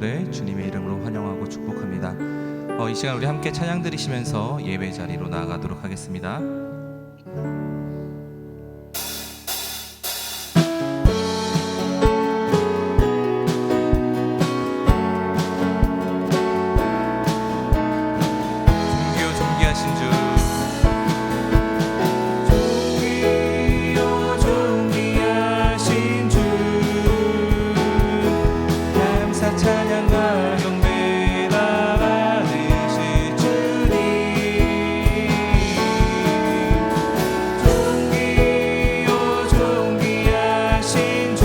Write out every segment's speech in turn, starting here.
네, 주님의 이름으로 환영하고 축복합니다. 이 시간 우리 함께 찬양 드리시면서 예배 자리로 나아가도록 하겠습니다. 찬양과 경배 다 받으실 주님, 존귀요 존귀하신 주,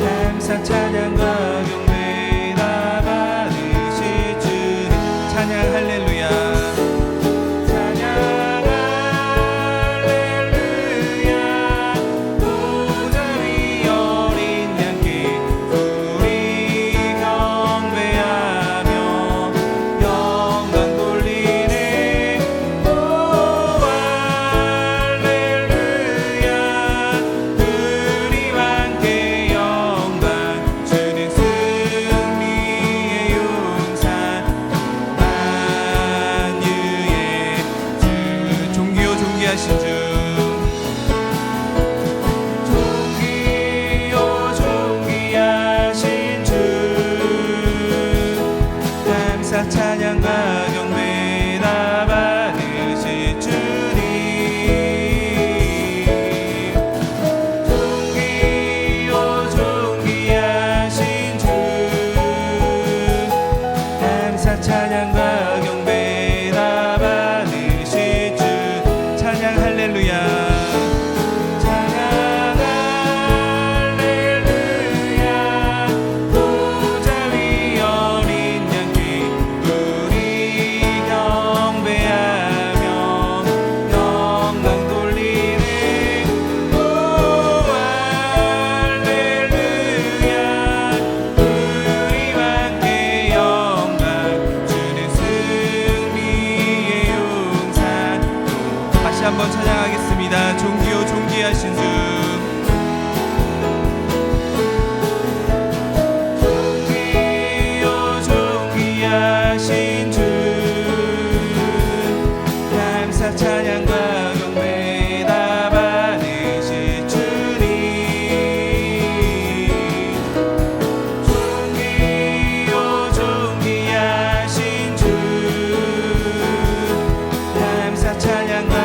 감사 찬양과 경배 다 받으실 주. 찬양 할렐루야. 한번 찬양하겠습니다. 존귀요 존귀하신 주, 존귀요 존귀하신 주, 감사 찬양과 경배 다 받으실 주님, 존귀요 존귀하신 주, 감사 찬양과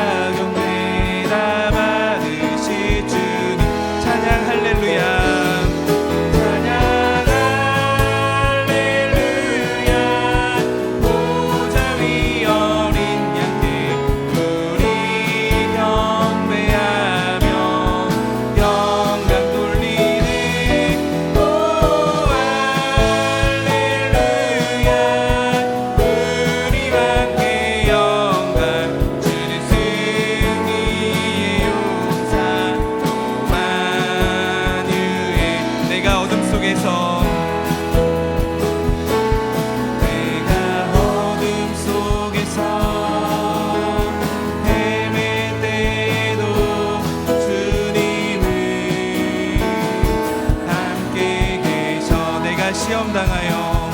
시험 당하여,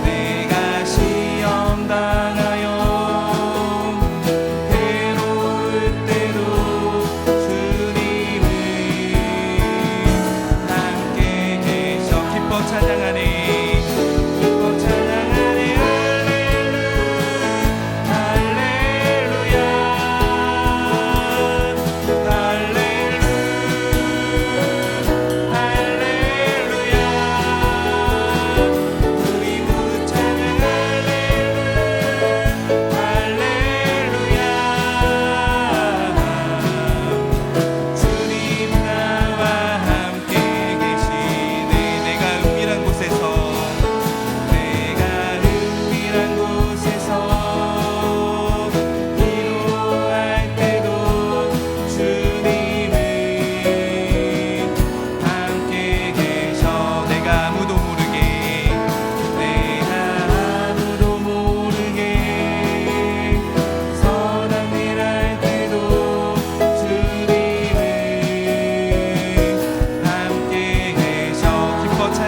내가 시험 당하여 괴로울 때도 주님은 함께 계셔. 기뻐 찬양하네, 기뻐 찬양하네. 할렐루야, 할렐루야, 할렐루야.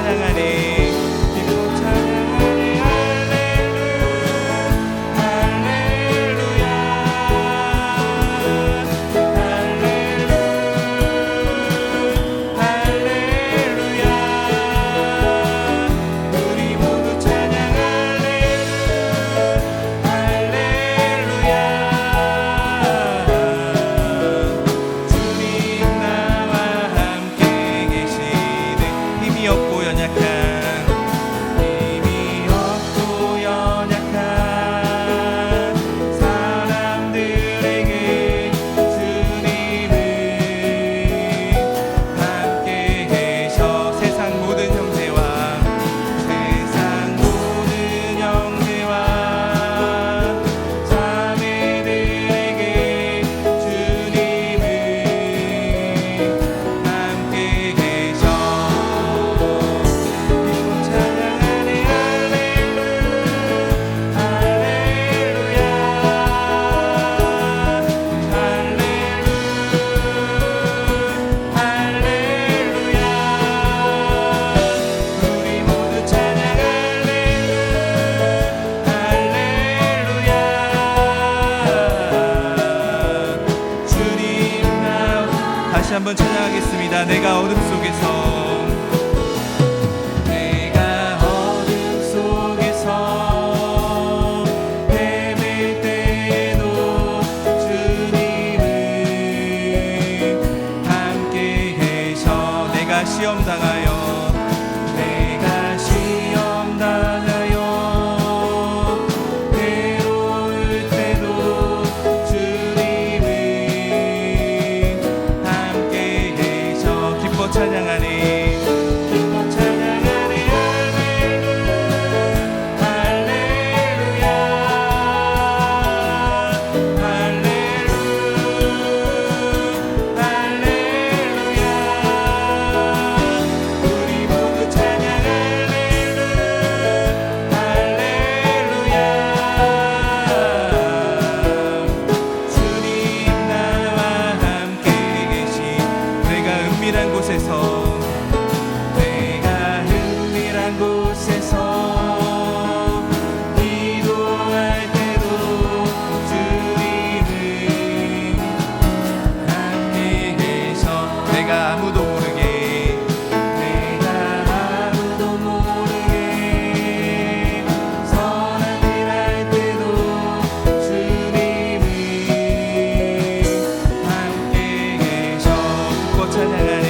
찬양하네 기뻐 찬양하네 할렐루야 할렐루야 우리 모두 찬양할래 할렐루야 주님 나와 함께 계시네 힘이 없고 연약한 사람들에게 주님은 함께 계셔 세상 모든 형제와 자매들에게 주님은 함께 계셔 기쁨 찬양하네 할렐루야 할렐루야 우리 모두 찬양할래 할렐루야 주님 나와 다시 한번 찬양하겠습니다. 내가 어둠 속에서 헤맬 때에도 주님은 함께 계셔 내가 시험 당하여 괴로울 때도 주님은 함께 계셔 기뻐 찬양하네 기뻐 찬양하네 할렐루야 할렐루야 우리 모두 찬양할래 할렐루야 주님 나와 함께 계시 내가 은밀한 곳에서 기도할 때도 주님은 함께 계셔 내가 아무도 모르게 선한 일 할 때도 주님은 함께 계셔 기뻐 찬양하네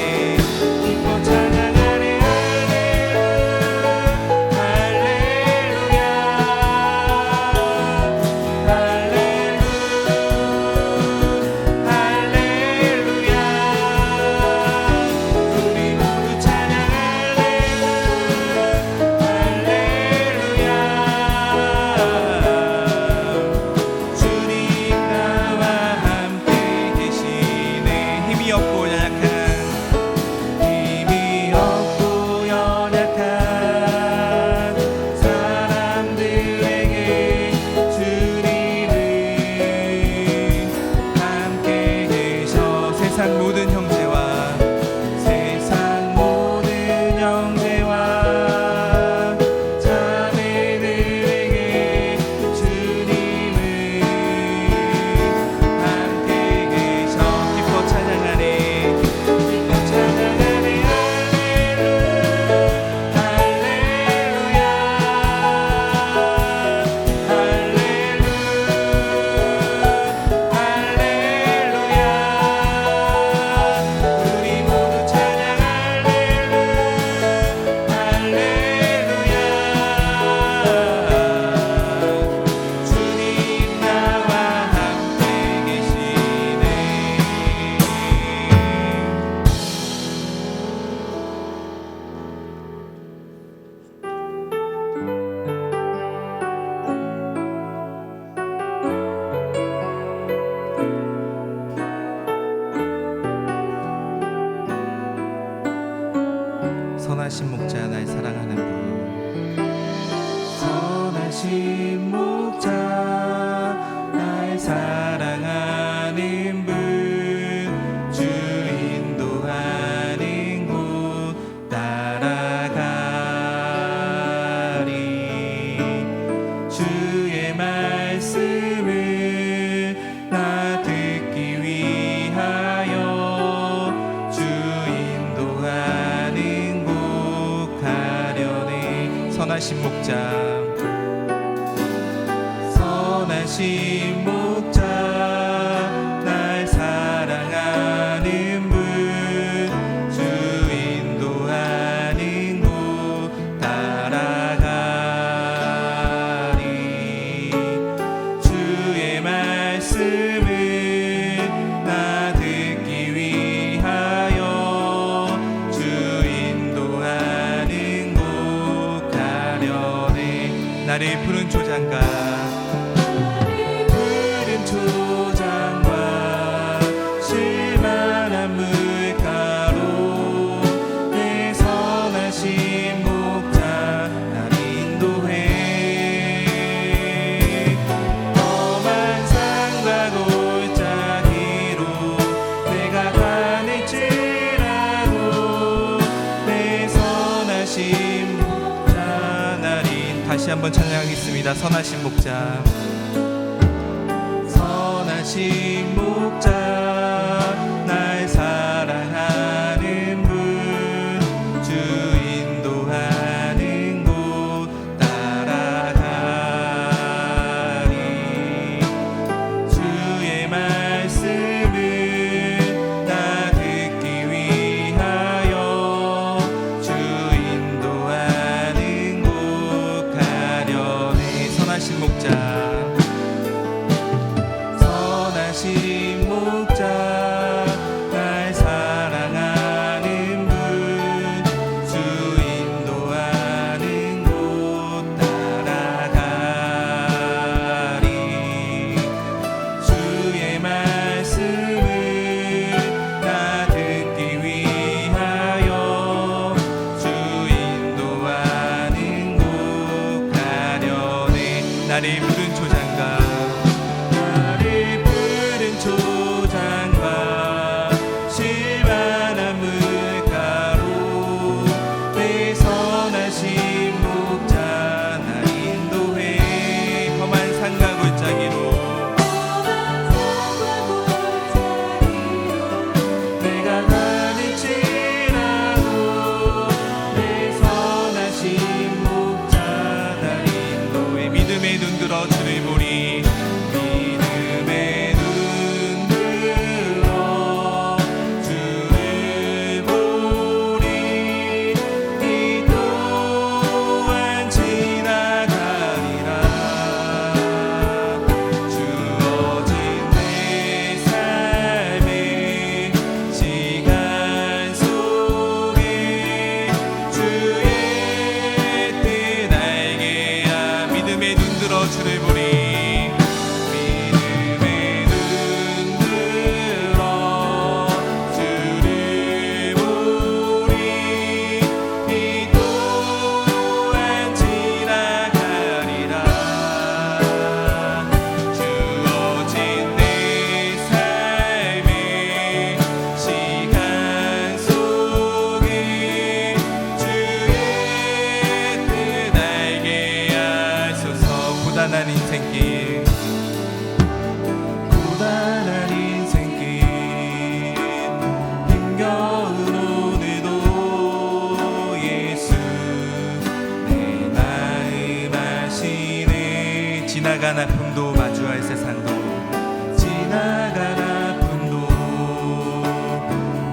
기뻐 찬양하네 할렐루야 할렐루야 우리 모두 찬양할래 할렐루야 주님 나와 함께 계시네 힘이 없고 연약한 사람들에게 주님은 함께 계셔 세상 모든 형제와 자매들에게 주님은 함께 계셔 기뻐 찬양하네 기뻐 찬양하네 할렐루야 할렐루야 우리 모두 찬양할래 할렐루야 주님 나와 함께 계시네 선하신 목자 날 사랑하는 분 선하신 목자 날 사랑하는 분 주 인도하는 곳 따라가 선하신 목자 선하신 목자 날 사랑하는 분 주 인도하는 곳 따라가리 주의 말씀을 나 듣기 위하여 주 인도하는 곳 가려네 나를 푸른 초장가 초장과 실만한 물가로 내 선하신 목자 날 인도해 험한 산과 골짜기로 내가 가닐지라도 내 선하신 목자 날 다시 한번 찬양하겠습니다. 선하신 목자 선하신 목자 날 사랑하는 분 주 인도하는 곳 따라가리 주의 말씀을 나 듣기 위하여 주 인도하는 곳 가려네 선하신 목자 선하신 목자 날 사랑하는 분 주 인도하는 곳 따라가리 주의 말씀을 나 듣기 위하여 주 인도하는 곳 가려네 나를 부른 초장가 초장과 실만한 물가로 내 선하신 목자 날 인도해 험한 산과 골짜기로 내가 가닐지라도 내 선하신 목자 날 인도해 믿음의 눈 들어 주를 보리 주를 보리 믿음의 눈 들어 주를 보리 이 또한 지나가리라 주어진 내 삶의 시간 속에 주의 뜻 알게 하소서 고단한 인생길 고단한 인생길 힘겨운 오늘도 예수 내 마음 아시네 지나간 아픔도 마주할 세상도 지나간 아픔도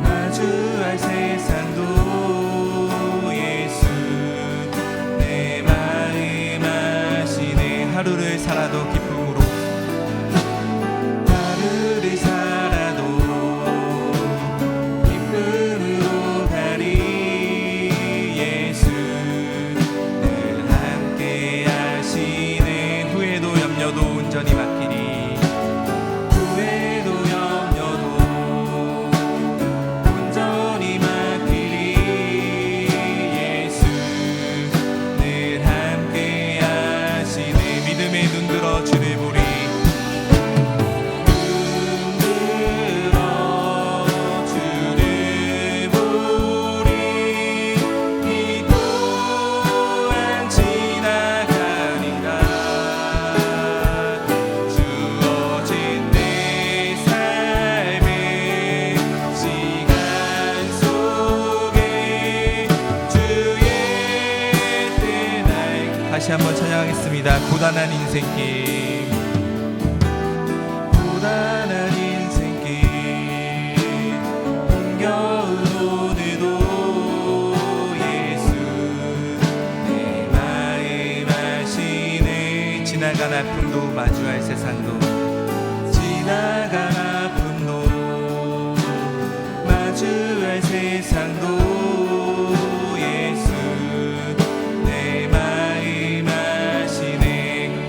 마주할 세상도 예수 내 마음 아시네 하루를 살아도 기쁨으로 하루를 살아도 기쁨으로 가리 예수 늘 함께 하시네 후회도 염려도 온전히 맡기리 다시 한번 찬양하겠습니다. 고단한 인생길, 고단한 인생길, 힘겨운 오늘도 예수 내 마음 아시네. 지나간 아픔도 마주할 세상도, 지나간 아픔도 마주할 세상도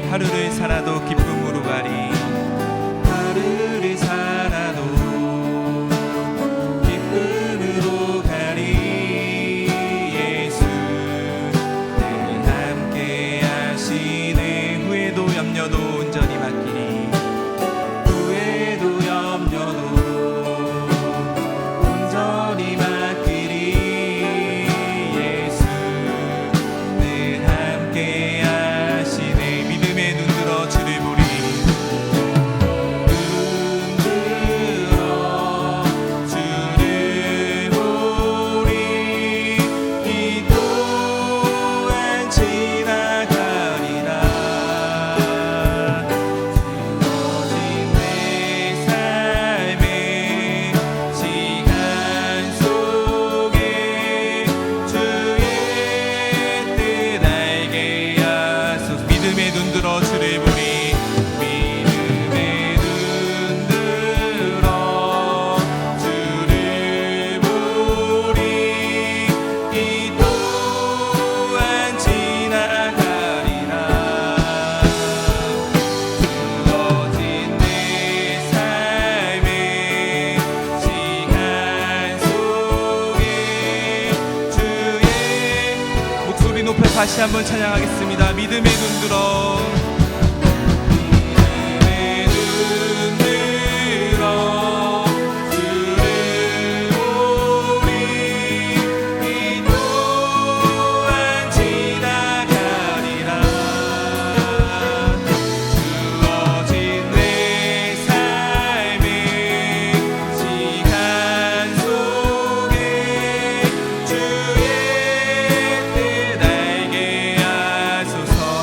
하루를 살아도 기쁨으로 가리, 하루를 살아도 기쁨으로 가리. 예수 늘 함께 하시네. 후회도 염려도 온전히 맡기리, 후회도 염려도 온전히 맡기리. 예수 늘 함께 주를 보리. 눈들어 주를 보리. 이 또한 지나가리라. 주어진 내 삶의 시간 속에 주의 뜻 알게 하소서. 믿음의 눈들어 주를 보리. 다시 한번 찬양하겠습니다. 믿음의 눈들어, 믿음의 눈들어 주를 보리. 이 또한 지나가리라. 주어진 내 삶의 시간 속에 주의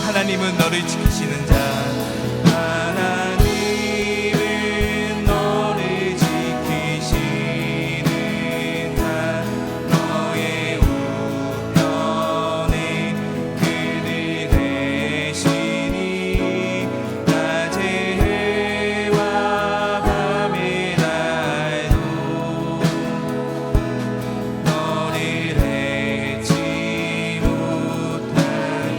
하나님은 너를 지키시는 자, 하나님은 너를 지키시는 자, 너의 우편에 그들 계시니 낮의 해와 밤의 날도 너를 해치 못하니.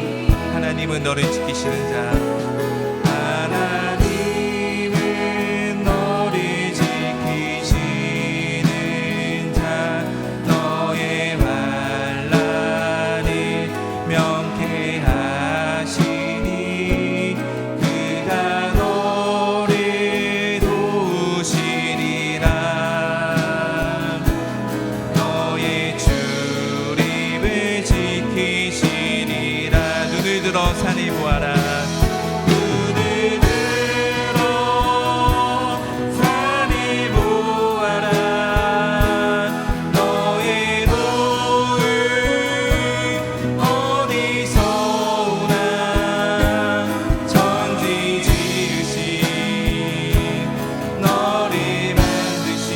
하나님은 너를 지키시는 자, 하나님은 너를 지키시는 자, 너의 환난을 명쾌하시니 그가 너를 도우시리라. 너의 출입을 지키시리라. 눈을 들어 산을 보아라. 눈을 들어 산을 보아라. 너의 도움 어디서 오나. 천지 지으신 너를 만드신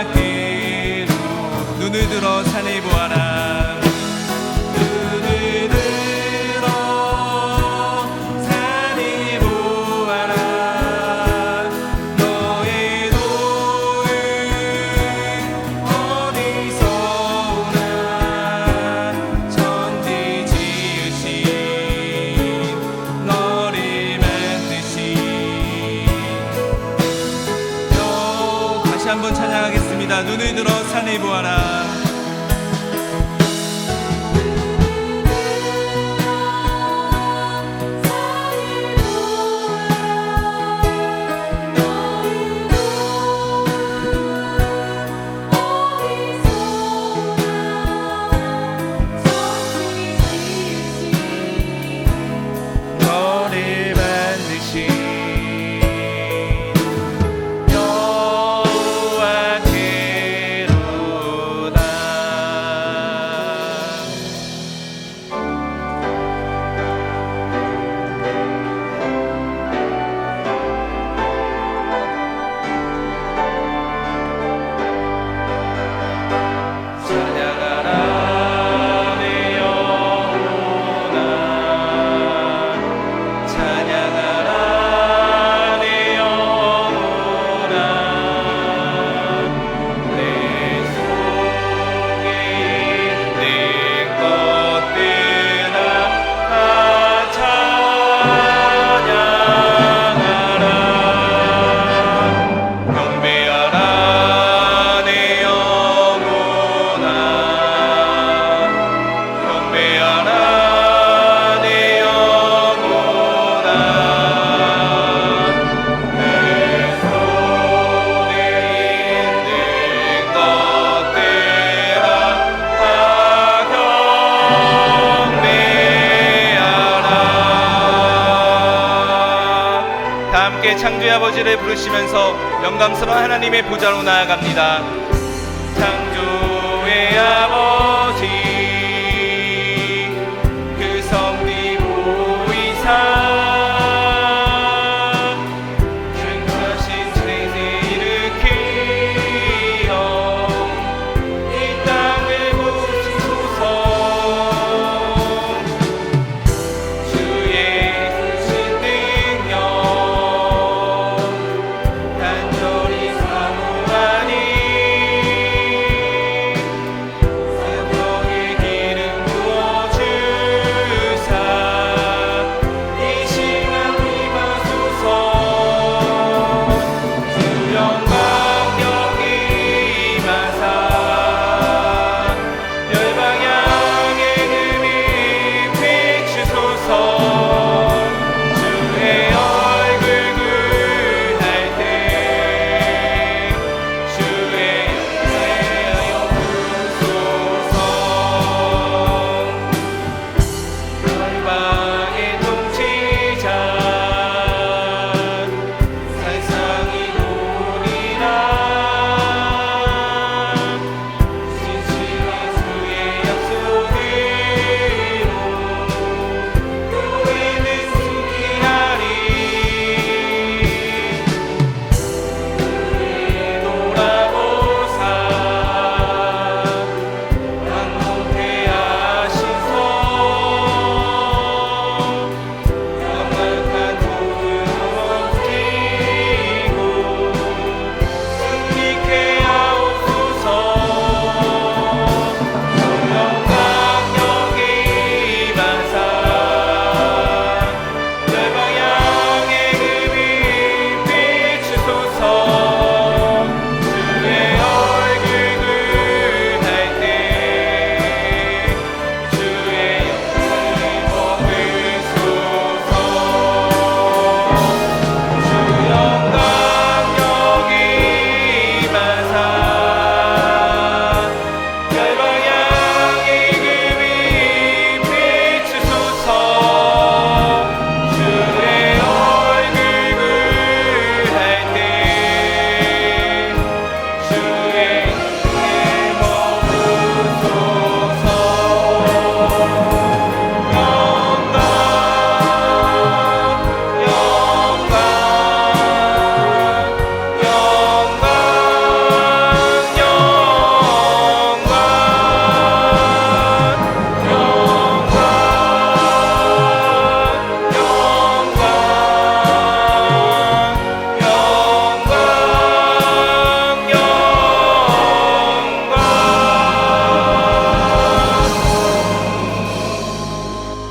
여호와께로. 눈을 들어 산을 보아라. 눈을 들어 산을 보아라. 너의 도움 어디서 오나. 천지 지으신 너를 만드신 다시 한번 찬양하겠습니다. 눈을 들어 산을 보아라. 여호와께로다. 함께 창조의 아버지를 부르시면서 영감스러운 하나님의 보좌로 나아갑니다. 창조의 아버지 그 섭리 보이사 전하신 세세 일으키어 이 땅을 부시소서. 주의 크신 능력 간절히 사모하니 성령의 기름 부어주사 이 시간 임하소서. 주 영광 여기 임하사 열방향의 금이 비추소서. 주의 얼굴 구할 때 주의 영광하여 부소서. 열방의 통치자 세상이 노리라. 진실한 주의 약속으로 너희는 승리하리. 그의 돌아보사 강목해 하신서 영악한 도둑을 옮기고 승리케 하옵소서. 영광 여기 임하사 열방향의 금이 비추소서. 주의 얼굴 구할 때 주의 영광을 먹으소서. 주 영광 여기 임하사 열방향의 금이 비추소서. 주의 얼굴 구할 때 주의 영광을 먹으소서.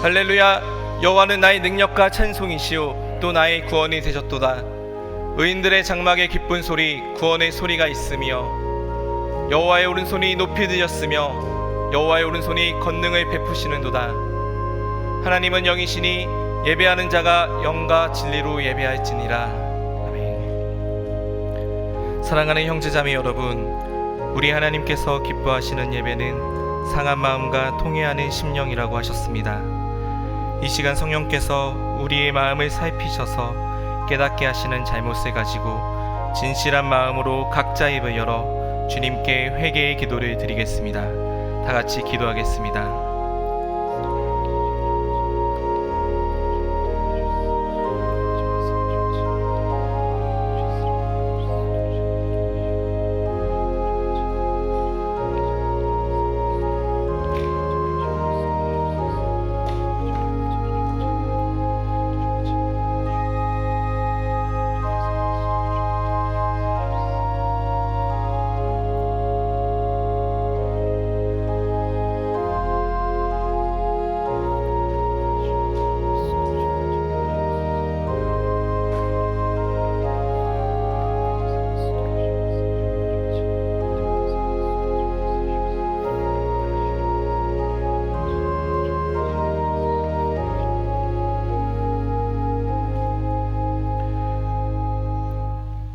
할렐루야. 여호와는 나의 능력과 찬송이시오 또 나의 구원이 되셨도다. 의인들의 장막에 기쁜 소리 구원의 소리가 있으며 여호와의 오른손이 높이 드셨으며 여호와의 오른손이 권능을 베푸시는도다. 하나님은 영이시니 예배하는 자가 영과 진리로 예배할지니라. 아멘. 사랑하는 형제자매 여러분, 우리 하나님께서 기뻐하시는 예배는 상한 마음과 통회하는 심령이라고 하셨습니다. 이 시간 성령께서 우리의 마음을 살피셔서 깨닫게 하시는 잘못을 가지고 진실한 마음으로 각자 입을 열어 주님께 회개의 기도를 드리겠습니다. 다 같이 기도하겠습니다.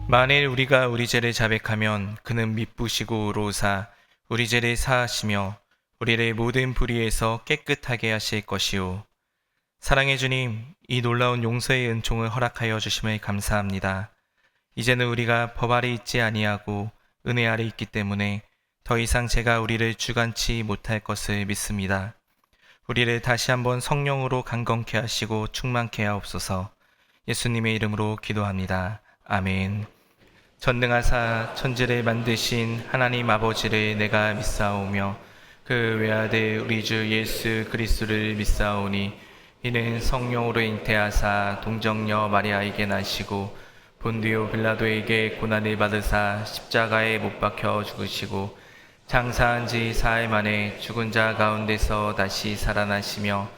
만일 우리가 우리 죄를 자백하면 그는 미쁘시고 의로우사 우리 죄를 사하시며 우리를 모든 불의에서 깨끗하게 하실 것이요 사랑의 주님, 이 놀라운 용서의 은총을 허락하여 주심을 감사합니다. 이제는 우리가 법 아래 있지 아니하고 은혜 아래 있기 때문에 더 이상 제가 우리를 주관치 못할 것을 믿습니다. 우리를 다시 한번 성령으로 강건케 하시고 충만케 하옵소서. 예수님의 이름으로 기도합니다. 아멘. 전능하사 천지를 만드신 하나님 아버지를 내가 믿사오며 그 외아들 우리 주 예수 그리스도를 믿사오니 이는 성령으로 잉태하사 동정녀 마리아에게 나시고 본디오 빌라도에게 고난을 받으사 십자가에 못 박혀 죽으시고 장사한 지 사흘 만에 죽은 자 가운데서 다시 살아나시며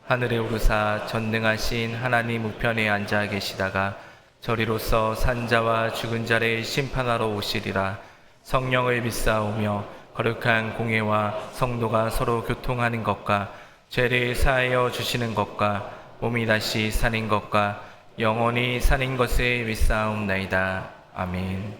하늘에 오르사 전능하신 하나님 우편에 앉아 계시다가 저리로서 산자와 죽은 자를 심판하러 오시리라. 성령을 믿사오며 거룩한 공예와 성도가 서로 교통하는 것과 죄를 사하여 주시는 것과 몸이 다시 사는 것과 영원히 사는 것을 믿사옵나이다. 아멘.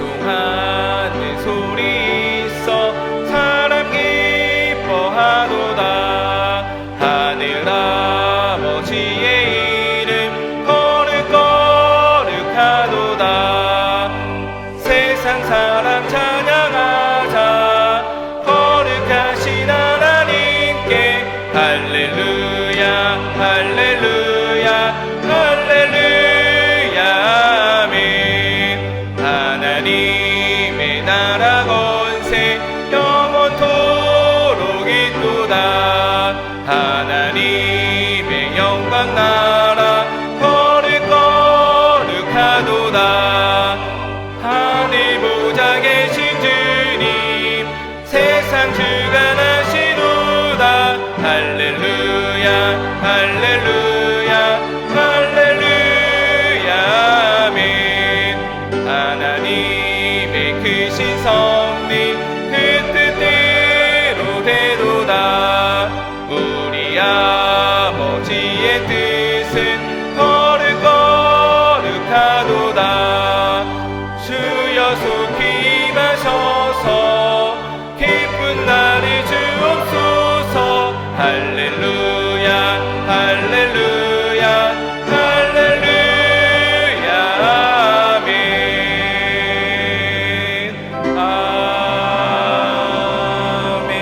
찬송하는 소리 있어 사람 기뻐하도다. 하늘 아버지의 이름 거룩거룩하도다. 세상 사람 찬양하자. 거룩하신 하나님께 할렐루야 할렐루야 할렐루야 아멘. 하나님의 나라 건세 영원토록 있도다. 하나님의 영광 나라 거룩거룩하도다. 하늘 보좌 계신 주님 세상 주관하시도다. 할렐루야 할렐루야 할렐루야 아멘. 하나님의 크신 섭리 그 뜻대로 되도다. 우리 아버지의 뜻은 거룩거룩하도다. 주여 속히 임하셔서 기쁜 날을 주옵소서. 할렐루야 할렐루야 할렐루야 아멘. 아멘.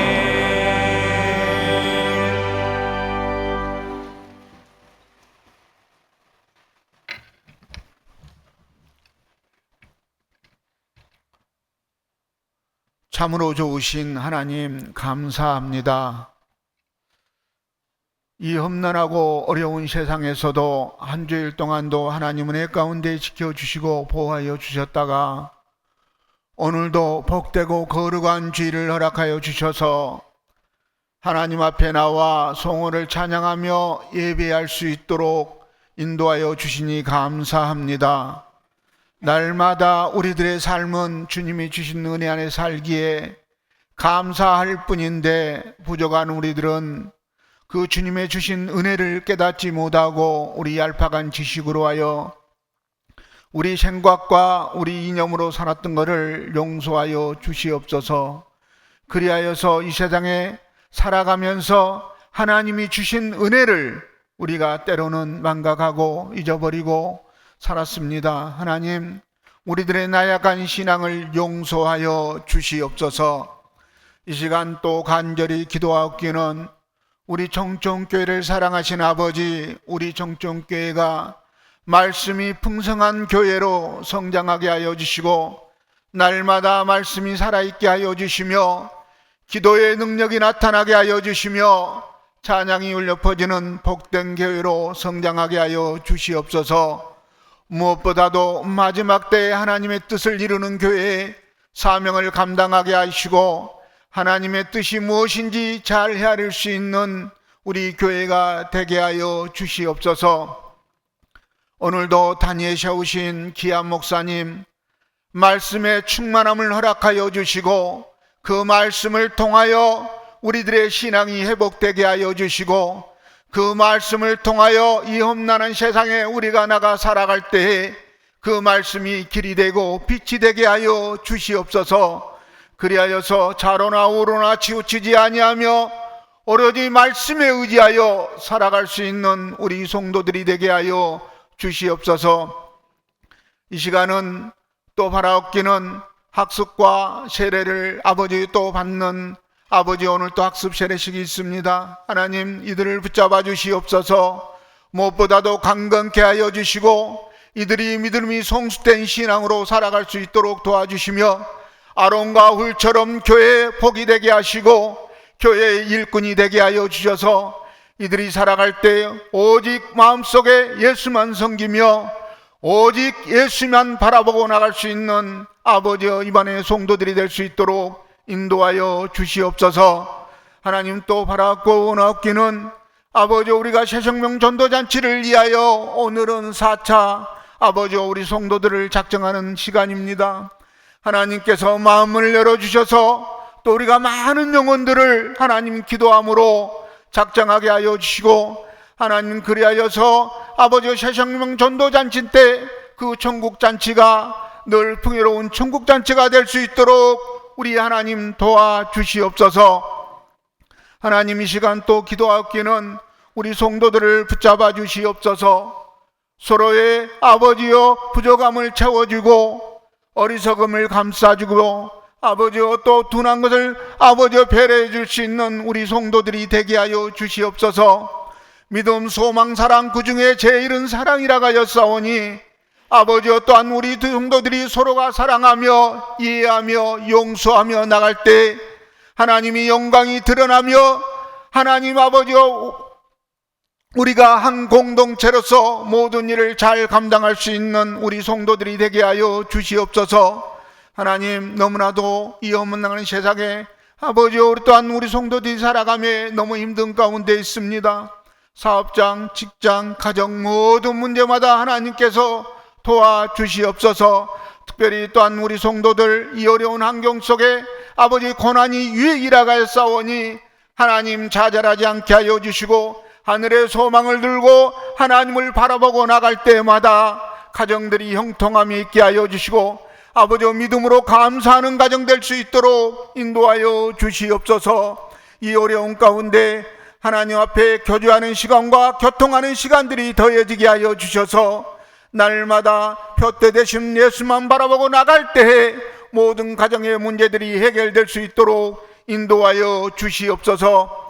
참으로 좋으신 하나님 감사합니다. 이 험난하고 어려운 세상에서도 한 주일 동안도 하나님은 내 가운데 지켜주시고 보호하여 주셨다가 오늘도 복되고 거룩한 주일을 허락하여 주셔서 하나님 앞에 나와 성호를 찬양하며 예배할 수 있도록 인도하여 주시니 감사합니다. 날마다 우리들의 삶은 주님이 주신 은혜 안에 살기에 감사할 뿐인데 부족한 우리들은 그 주님의 주신 은혜를 깨닫지 못하고 우리 얄팍한 지식으로 하여 우리 생각과 우리 이념으로 살았던 것을 용서하여 주시옵소서. 그리하여서 이 세상에 살아가면서 하나님이 주신 은혜를 우리가 때로는 망각하고 잊어버리고 살았습니다. 하나님, 우리들의 나약한 신앙을 용서하여 주시옵소서. 이 시간 또 간절히 기도하옵기는 우리 청정교회를 사랑하신 아버지, 우리 청정교회가 말씀이 풍성한 교회로 성장하게 하여 주시고 날마다 말씀이 살아있게 하여 주시며 기도의 능력이 나타나게 하여 주시며 찬양이 울려 퍼지는 복된 교회로 성장하게 하여 주시옵소서. 무엇보다도 마지막 때에 하나님의 뜻을 이루는 교회의 사명을 감당하게 하시고 하나님의 뜻이 무엇인지 잘 헤아릴 수 있는 우리 교회가 되게 하여 주시옵소서. 오늘도 단위에 세우신 기한 목사님 말씀의 충만함을 허락하여 주시고 그 말씀을 통하여 우리들의 신앙이 회복되게 하여 주시고 그 말씀을 통하여 이 험난한 세상에 우리가 나가 살아갈 때에 그 말씀이 길이 되고 빛이 되게 하여 주시옵소서. 그리하여서 좌로나 우로나 치우치지 아니하며 오로지 말씀에 의지하여 살아갈 수 있는 우리 성도들이 되게 하여 주시옵소서. 이 시간은 또 바라옵기는 학습과 세례를 아버지 또 받는 아버지 오늘 또 학습 세례식이 있습니다. 하나님 이들을 붙잡아 주시옵소서. 무엇보다도 강건케 하여 주시고 이들이 믿음이 성숙된 신앙으로 살아갈 수 있도록 도와주시며 아론과 훌처럼 교회의 복이 되게 하시고 교회의 일꾼이 되게 하여 주셔서 이들이 살아갈 때 오직 마음속에 예수만 섬기며 오직 예수만 바라보고 나갈 수 있는 아버지여 이번의 성도들이 될 수 있도록 인도하여 주시옵소서. 하나님 또 바라고 원하옵기는 아버지 우리가 새생명 전도잔치를 위하여 오늘은 4차 아버지 우리 성도들을 작정하는 시간입니다. 하나님께서 마음을 열어주셔서 또 우리가 많은 영혼들을 하나님 기도함으로 작정하게 하여 주시고 하나님 그리하여서 아버지 새생명 전도잔치 때 그 천국잔치가 늘 풍요로운 천국잔치가 될 수 있도록 우리 하나님 도와주시옵소서. 하나님 이 시간 또 기도하옵기는 우리 성도들을 붙잡아 주시옵소서. 서로의 아버지여 부족함을 채워주고 어리석음을 감싸주고 아버지여 또 둔한 것을 아버지여 배려해 줄 수 있는 우리 성도들이 되게 하여 주시옵소서. 믿음 소망 사랑 그 중에 제일은 사랑이라 하였사오니 아버지여 또한 우리 성도들이 서로가 사랑하며 이해하며 용서하며 나갈 때 하나님이 영광이 드러나며 하나님 아버지여 우리가 한 공동체로서 모든 일을 잘 감당할 수 있는 우리 성도들이 되게 하여 주시옵소서. 하나님 너무나도 이 없는 세상에 아버지여 우리 또한 우리 성도들이 살아가며 너무 힘든 가운데 있습니다. 사업장, 직장, 가정 모든 문제마다 하나님께서 도와주시옵소서. 특별히 또한 우리 성도들 이 어려운 환경 속에 아버지 고난이 유익이라 하였사오니 하나님 좌절하지 않게 하여 주시고 하늘의 소망을 들고 하나님을 바라보고 나갈 때마다 가정들이 형통함이 있게 하여 주시고 아버지 믿음으로 감사하는 가정 될 수 있도록 인도하여 주시옵소서. 이 어려운 가운데 하나님 앞에 교제하는 시간과 교통하는 시간들이 더해지게 하여 주셔서 날마다 표대 대신 예수만 바라보고 나갈 때에 모든 가정의 문제들이 해결될 수 있도록 인도하여 주시옵소서.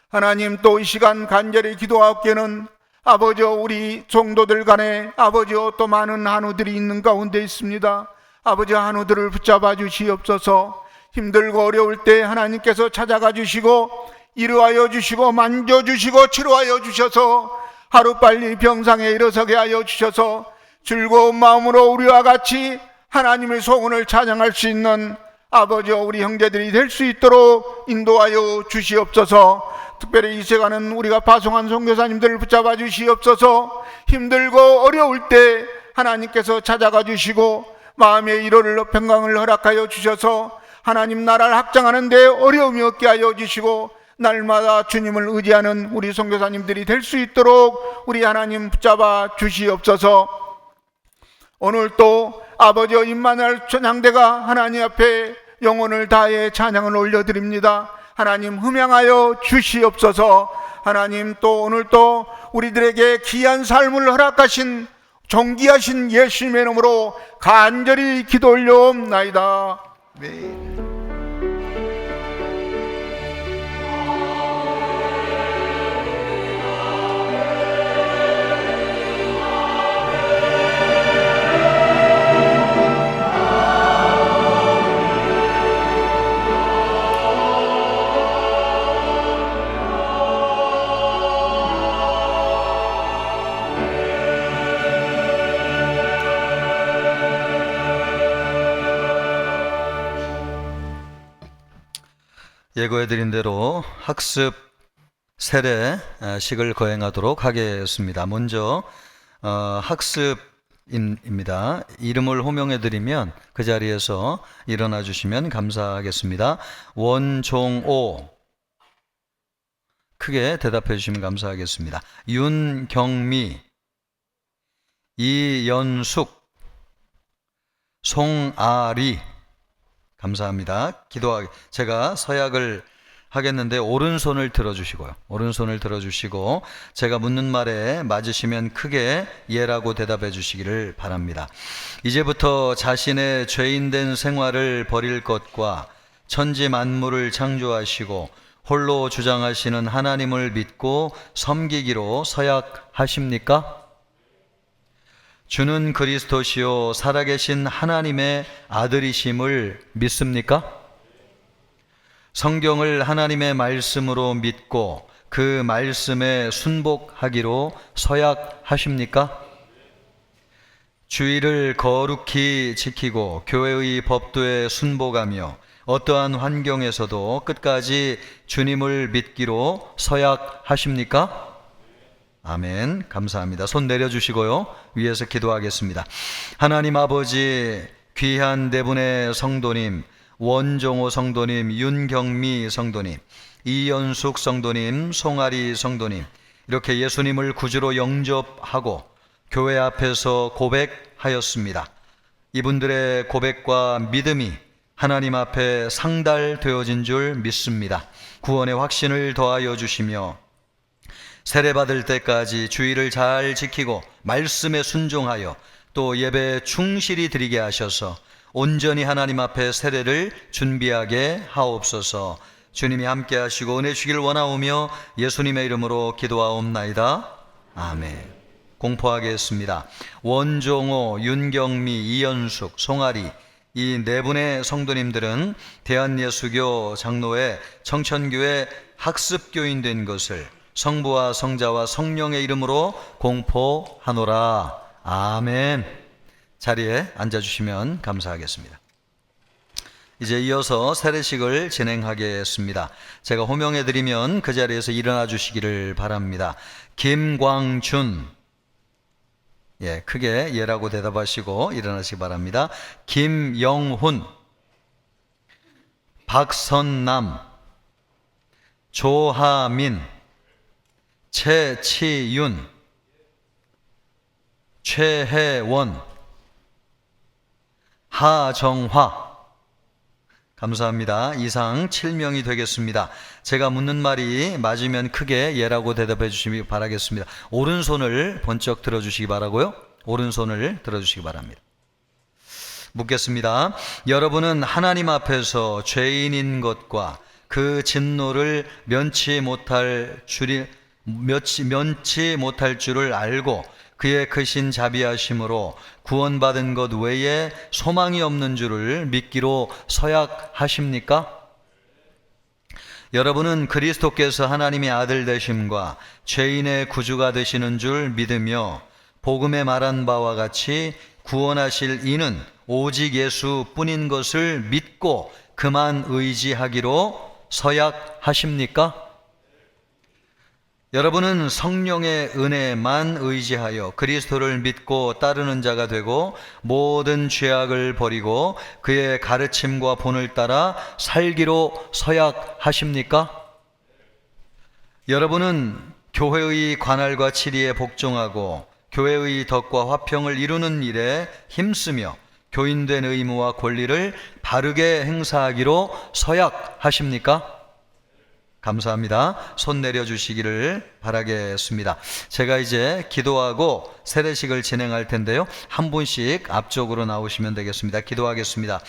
하나님 또 이 시간 간절히 기도하옵기는 아버지여 우리 성도들 간에 아버지여 또 많은 한우들이 있는 가운데 있습니다. 아버지 한우들을 붙잡아 주시옵소서. 힘들고 어려울 때 하나님께서 찾아가 주시고 이루하여 주시고 만져주시고 치료하여 주셔서 하루빨리 병상에 일어서게 하여 주셔서 즐거운 마음으로 우리와 같이 하나님의 소원을 찬양할 수 있는 아버지여 우리 형제들이 될 수 있도록 인도하여 주시옵소서. 특별히 이 시간은 우리가 파송한 선교사님들을 붙잡아 주시옵소서. 힘들고 어려울 때 하나님께서 찾아가 주시고 마음의 위로를 평강을 허락하여 주셔서 하나님 나라를 확장하는 데 어려움이 없게 하여 주시고 날마다 주님을 의지하는 우리 선교사님들이 될 수 있도록 우리 하나님 붙잡아 주시옵소서. 오늘 또 아버지여 임마누엘 찬양대가 하나님 앞에 영혼을 다해 찬양을 올려드립니다. 하나님 흠양하여 주시옵소서. 하나님 또 오늘 또 우리들에게 귀한 삶을 허락하신 존귀하신 예수님의 이름으로 간절히 기도 올려옵나이다. 네. 예고해드린 대로 학습 세례식을 거행하도록 하겠습니다. 먼저 학습입니다. 이름을 호명해드리면 그 자리에서 일어나 주시면 감사하겠습니다. 원종오, 크게 대답해 주시면 감사하겠습니다. 윤경미, 이연숙, 송아리. 감사합니다. 제가 서약을 하겠는데 오른손을 들어주시고요. 오른손을 들어주시고 제가 묻는 말에 맞으시면 크게 예라고 대답해 주시기를 바랍니다. 이제부터 자신의 죄인된 생활을 버릴 것과 천지 만물을 창조하시고 홀로 주장하시는 하나님을 믿고 섬기기로 서약하십니까? 주는 그리스도시요 살아계신 하나님의 아들이심을 믿습니까? 성경을 하나님의 말씀으로 믿고 그 말씀에 순복하기로 서약하십니까? 주의를 거룩히 지키고 교회의 법도에 순복하며 어떠한 환경에서도 끝까지 주님을 믿기로 서약하십니까? 아멘. 감사합니다. 손 내려주시고요. 위에서 기도하겠습니다. 하나님 아버지, 귀한 네 분의 성도님, 원종호 성도님, 윤경미 성도님, 이연숙 성도님, 송아리 성도님, 이렇게 예수님을 구주로 영접하고 교회 앞에서 고백하였습니다. 이분들의 고백과 믿음이 하나님 앞에 상달되어진 줄 믿습니다. 구원의 확신을 더하여 주시며 세례받을 때까지 주의를 잘 지키고 말씀에 순종하여 또 예배에 충실히 드리게 하셔서 온전히 하나님 앞에 세례를 준비하게 하옵소서. 주님이 함께 하시고 은혜 주길 원하오며 예수님의 이름으로 기도하옵나이다. 아멘. 공포하겠습니다. 원종호, 윤경미, 이연숙, 송아리 이 네 분의 성도님들은 대한예수교 장로회 청천교회 학습교인 된 것을 성부와 성자와 성령의 이름으로 공포하노라. 아멘. 자리에 앉아주시면 감사하겠습니다. 이제 이어서 세례식을 진행하겠습니다. 제가 호명해드리면 그 자리에서 일어나 주시기를 바랍니다. 김광준, 크게 예라고 대답하시고 일어나시기 바랍니다. 김영훈, 박선남, 조하민, 최치윤, 최혜원, 하정화. 감사합니다. 이상 7명이 되겠습니다. 제가 묻는 말이 맞으면 크게 예라고 대답해 주시기 바라겠습니다. 오른손을 번쩍 들어주시기 바라고요. 오른손을 들어주시기 바랍니다. 묻겠습니다. 여러분은 하나님 앞에서 죄인인 것과 그 진노를 면치 못할 줄을 알고 그의 크신 자비하심으로 구원받은 것 외에 소망이 없는 줄을 믿기로 서약하십니까? 여러분은 그리스도께서 하나님의 아들 되심과 죄인의 구주가 되시는 줄 믿으며 복음에 말한 바와 같이 구원하실 이는 오직 예수뿐인 것을 믿고 그만 의지하기로 서약하십니까? 여러분은 성령의 은혜만 의지하여 그리스도를 믿고 따르는 자가 되고 모든 죄악을 버리고 그의 가르침과 본을 따라 살기로 서약하십니까? 여러분은 교회의 관할과 치리에 복종하고 교회의 덕과 화평을 이루는 일에 힘쓰며 교인된 의무와 권리를 바르게 행사하기로 서약하십니까? 감사합니다. 손 내려주시기를 바라겠습니다. 제가 이제 기도하고 세례식을 진행할 텐데요. 한 분씩 앞쪽으로 나오시면 되겠습니다. 기도하겠습니다.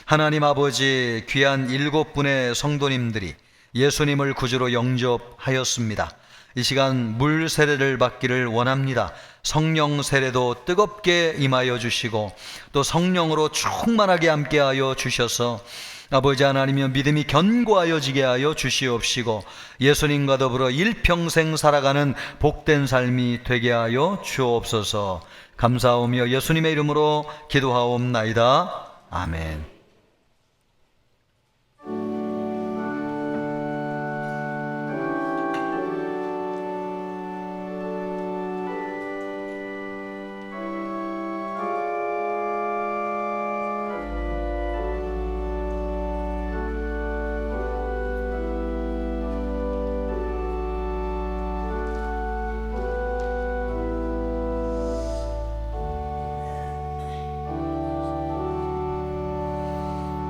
하나님 아버지, 귀한 7분의 성도님들이 예수님을 구주로 영접하였습니다. 이 시간 물 세례를 받기를 원합니다. 성령 세례도 뜨겁게 임하여 주시고 또 성령으로 충만하게 함께하여 주셔서 아버지 하나님이여 믿음이 견고하여지게 하여 주시옵시고 예수님과 더불어 일평생 살아가는 복된 삶이 되게 하여 주옵소서. 감사하오며 예수님의 이름으로 기도하옵나이다. 아멘.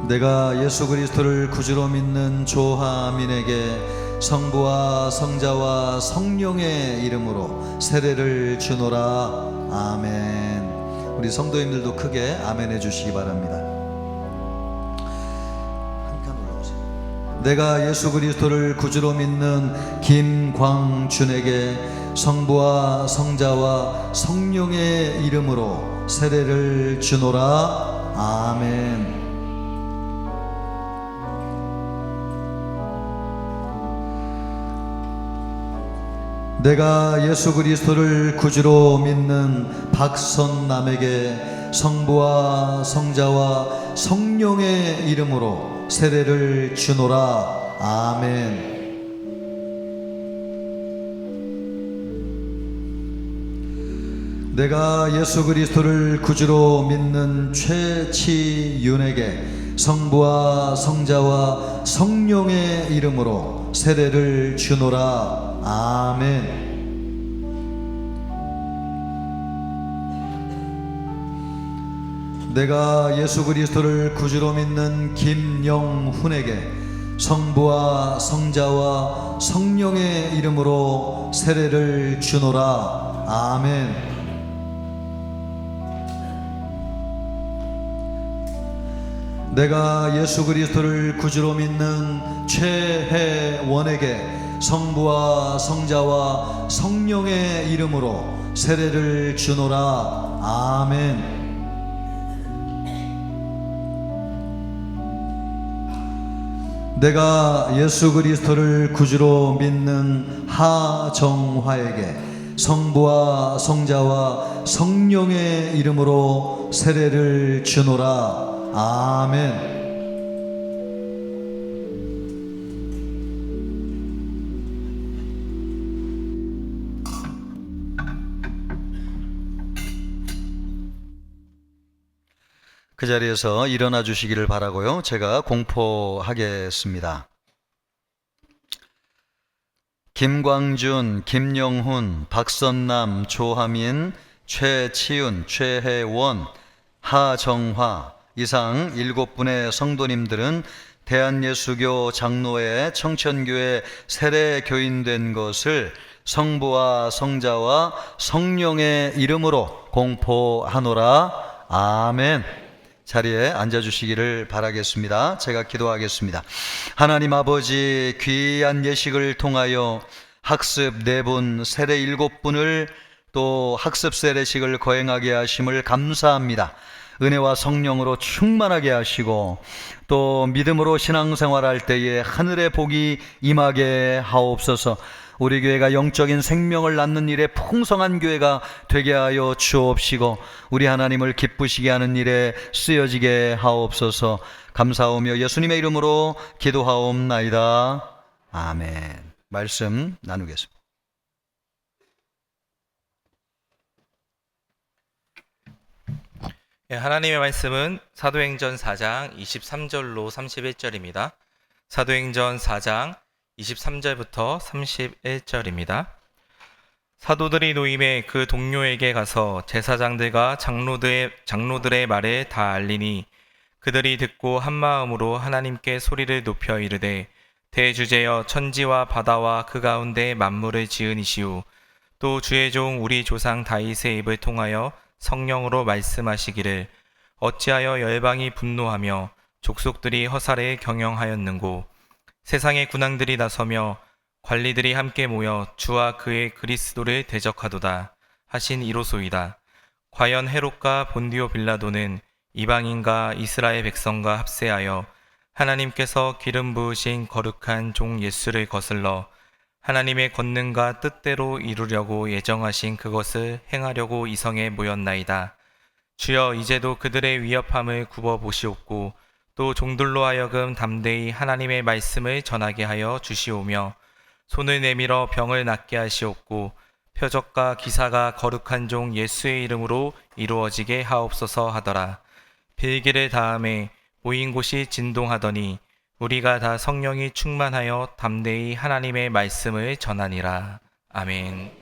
내가 예수 그리스도를 구주로 믿는 조하민에게 성부와 성자와 성령의 이름으로 세례를 주노라. 아멘. 우리 성도님들도 크게 아멘 해주시기 바랍니다. 한 칸 올라오세요. 내가 예수 그리스도를 구주로 믿는 김광준에게 성부와 성자와 성령의 이름으로 세례를 주노라. 아멘. 내가 예수 그리스도를 구주로 믿는 박선남에게 성부와 성자와 성령의 이름으로 세례를 주노라. 아멘. 내가 예수 그리스도를 구주로 믿는 최치윤에게 성부와 성자와 성령의 이름으로 세례를 주노라. 아멘. 내가 예수 그리스도를 구주로 믿는 김영훈에게 성부와 성자와 성령의 이름으로 세례를 주노라. 아멘. 내가 예수 그리스도를 구주로 믿는 최혜원에게 성부와 성자와 성령의 이름으로 세례를 주노라. 아멘. 내가 예수 그리스도를 구주로 믿는 하정화에게 성부와 성자와 성령의 이름으로 세례를 주노라. 아멘. 그 자리에서 일어나 주시기를 바라고요. 제가 공포하겠습니다. 김광준, 김영훈, 박선남, 조하민, 최치윤, 최혜원, 하정화 이상 7분의 성도님들은 대한예수교 장로회 청천교회 세례 교인된 것을 성부와 성자와 성령의 이름으로 공포하노라. 아멘. 자리에 앉아주시기를 바라겠습니다. 제가 기도하겠습니다. 하나님 아버지, 귀한 예식을 통하여 학습 4분, 세례 7분을 또 학습 세례식을 거행하게 하심을 감사합니다. 은혜와 성령으로 충만하게 하시고 또 믿음으로 신앙생활할 때에 하늘의 복이 임하게 하옵소서. 우리 교회가 영적인 생명을 낳는 일에 풍성한 교회가 되게 하여 주옵시고 우리 하나님을 기쁘시게 하는 일에 쓰여지게 하옵소서. 감사하오며 예수님의 이름으로 기도하옵나이다. 아멘. 말씀 나누겠습니다. 하나님의 말씀은 사도행전 4장 23절로 31절입니다. 사도행전 4장 23절부터 31절입니다. 사도들이 노임에 그 동료에게 가서 제사장들과 장로들의 말에 다 알리니 그들이 듣고 한마음으로 하나님께 소리를 높여 이르되 대주제여 천지와 바다와 그 가운데 만물을 지으니시오 또 주의 종 우리 조상 다윗의 입을 통하여 성령으로 말씀하시기를 어찌하여 열방이 분노하며 족속들이 허살에 경영하였는고 세상의 군왕들이 나서며 관리들이 함께 모여 주와 그의 그리스도를 대적하도다 하신 이로소이다. 과연 헤롯과 본디오 빌라도는 이방인과 이스라엘 백성과 합세하여 하나님께서 기름 부으신 거룩한 종 예수를 거슬러 하나님의 권능과 뜻대로 이루려고 예정하신 그것을 행하려고 이성에 모였나이다. 주여 이제도 그들의 위협함을 굽어보시옵고 또 종들로 하여금 담대히 하나님의 말씀을 전하게 하여 주시오며 손을 내밀어 병을 낫게 하시옵고 표적과 기사가 거룩한 종 예수의 이름으로 이루어지게 하옵소서 하더라. 빌기를 다음에 모인 곳이 진동하더니 우리가 다 성령이 충만하여 담대히 하나님의 말씀을 전하니라. 아멘.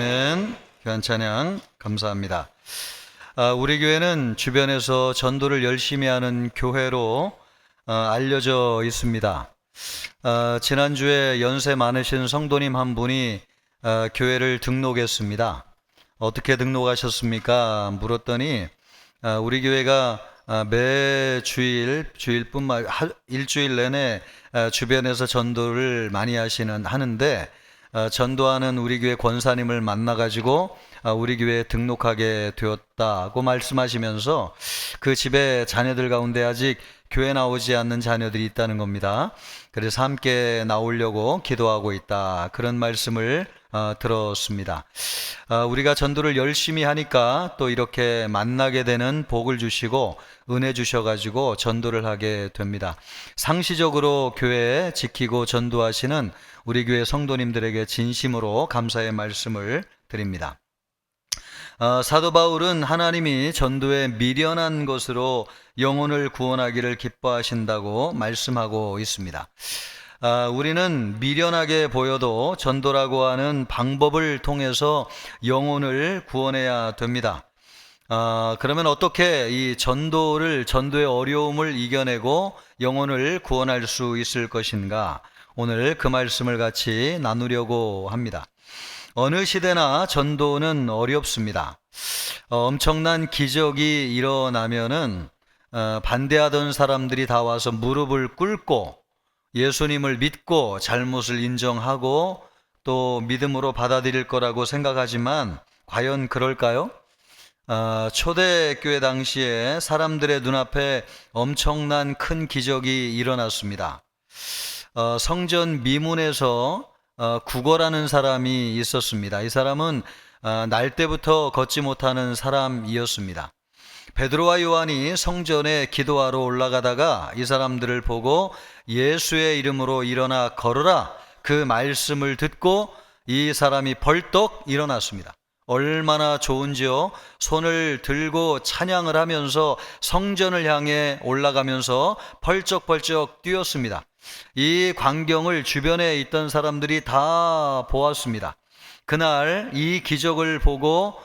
아멘. 교한 찬양 감사합니다. 우리 교회는 주변에서 전도를 열심히 하는 교회로 알려져 있습니다. 지난주에 연세 많으신 성도님 한 분이 교회를 등록했습니다. 어떻게 등록하셨습니까? 물었더니 우리 교회가 매 일주일 내내 주변에서 전도를 많이 하는데 전도하는 우리 교회 권사님을 만나가지고 우리 교회에 등록하게 되었다고 말씀하시면서 그 집에 자녀들 가운데 아직 교회 나오지 않는 자녀들이 있다는 겁니다. 그래서 함께 나오려고 기도하고 있다, 그런 말씀을 들었습니다. 우리가 전도를 열심히 하니까 또 이렇게 만나게 되는 복을 주시고 은혜 주셔가지고 전도를 하게 됩니다. 상시적으로 교회에 지키고 전도하시는 우리 교회 성도님들에게 진심으로 감사의 말씀을 드립니다. 사도 바울은 하나님이 전도에 미련한 것으로 영혼을 구원하기를 기뻐하신다고 말씀하고 있습니다. 우리는 미련하게 보여도 전도라고 하는 방법을 통해서 영혼을 구원해야 됩니다. 그러면 어떻게 이 전도의 어려움을 이겨내고 영혼을 구원할 수 있을 것인가? 오늘 그 말씀을 같이 나누려고 합니다. 어느 시대나 전도는 어렵습니다. 엄청난 기적이 일어나면은 반대하던 사람들이 다 와서 무릎을 꿇고 예수님을 믿고 잘못을 인정하고 또 믿음으로 받아들일 거라고 생각하지만 과연 그럴까요? 초대교회 당시에 사람들의 눈앞에 엄청난 큰 기적이 일어났습니다. 성전 미문에서 구거라는 사람이 있었습니다. 이 사람은 날 때부터 걷지 못하는 사람이었습니다. 베드로와 요한이 성전에 기도하러 올라가다가 이 사람들을 보고 예수의 이름으로 일어나 걸어라, 그 말씀을 듣고 이 사람이 벌떡 일어났습니다. 얼마나 좋은지요. 손을 들고 찬양을 하면서 성전을 향해 올라가면서 펄쩍펄쩍 뛰었습니다. 이 광경을 주변에 있던 사람들이 다 보았습니다. 그날 이 기적을 보고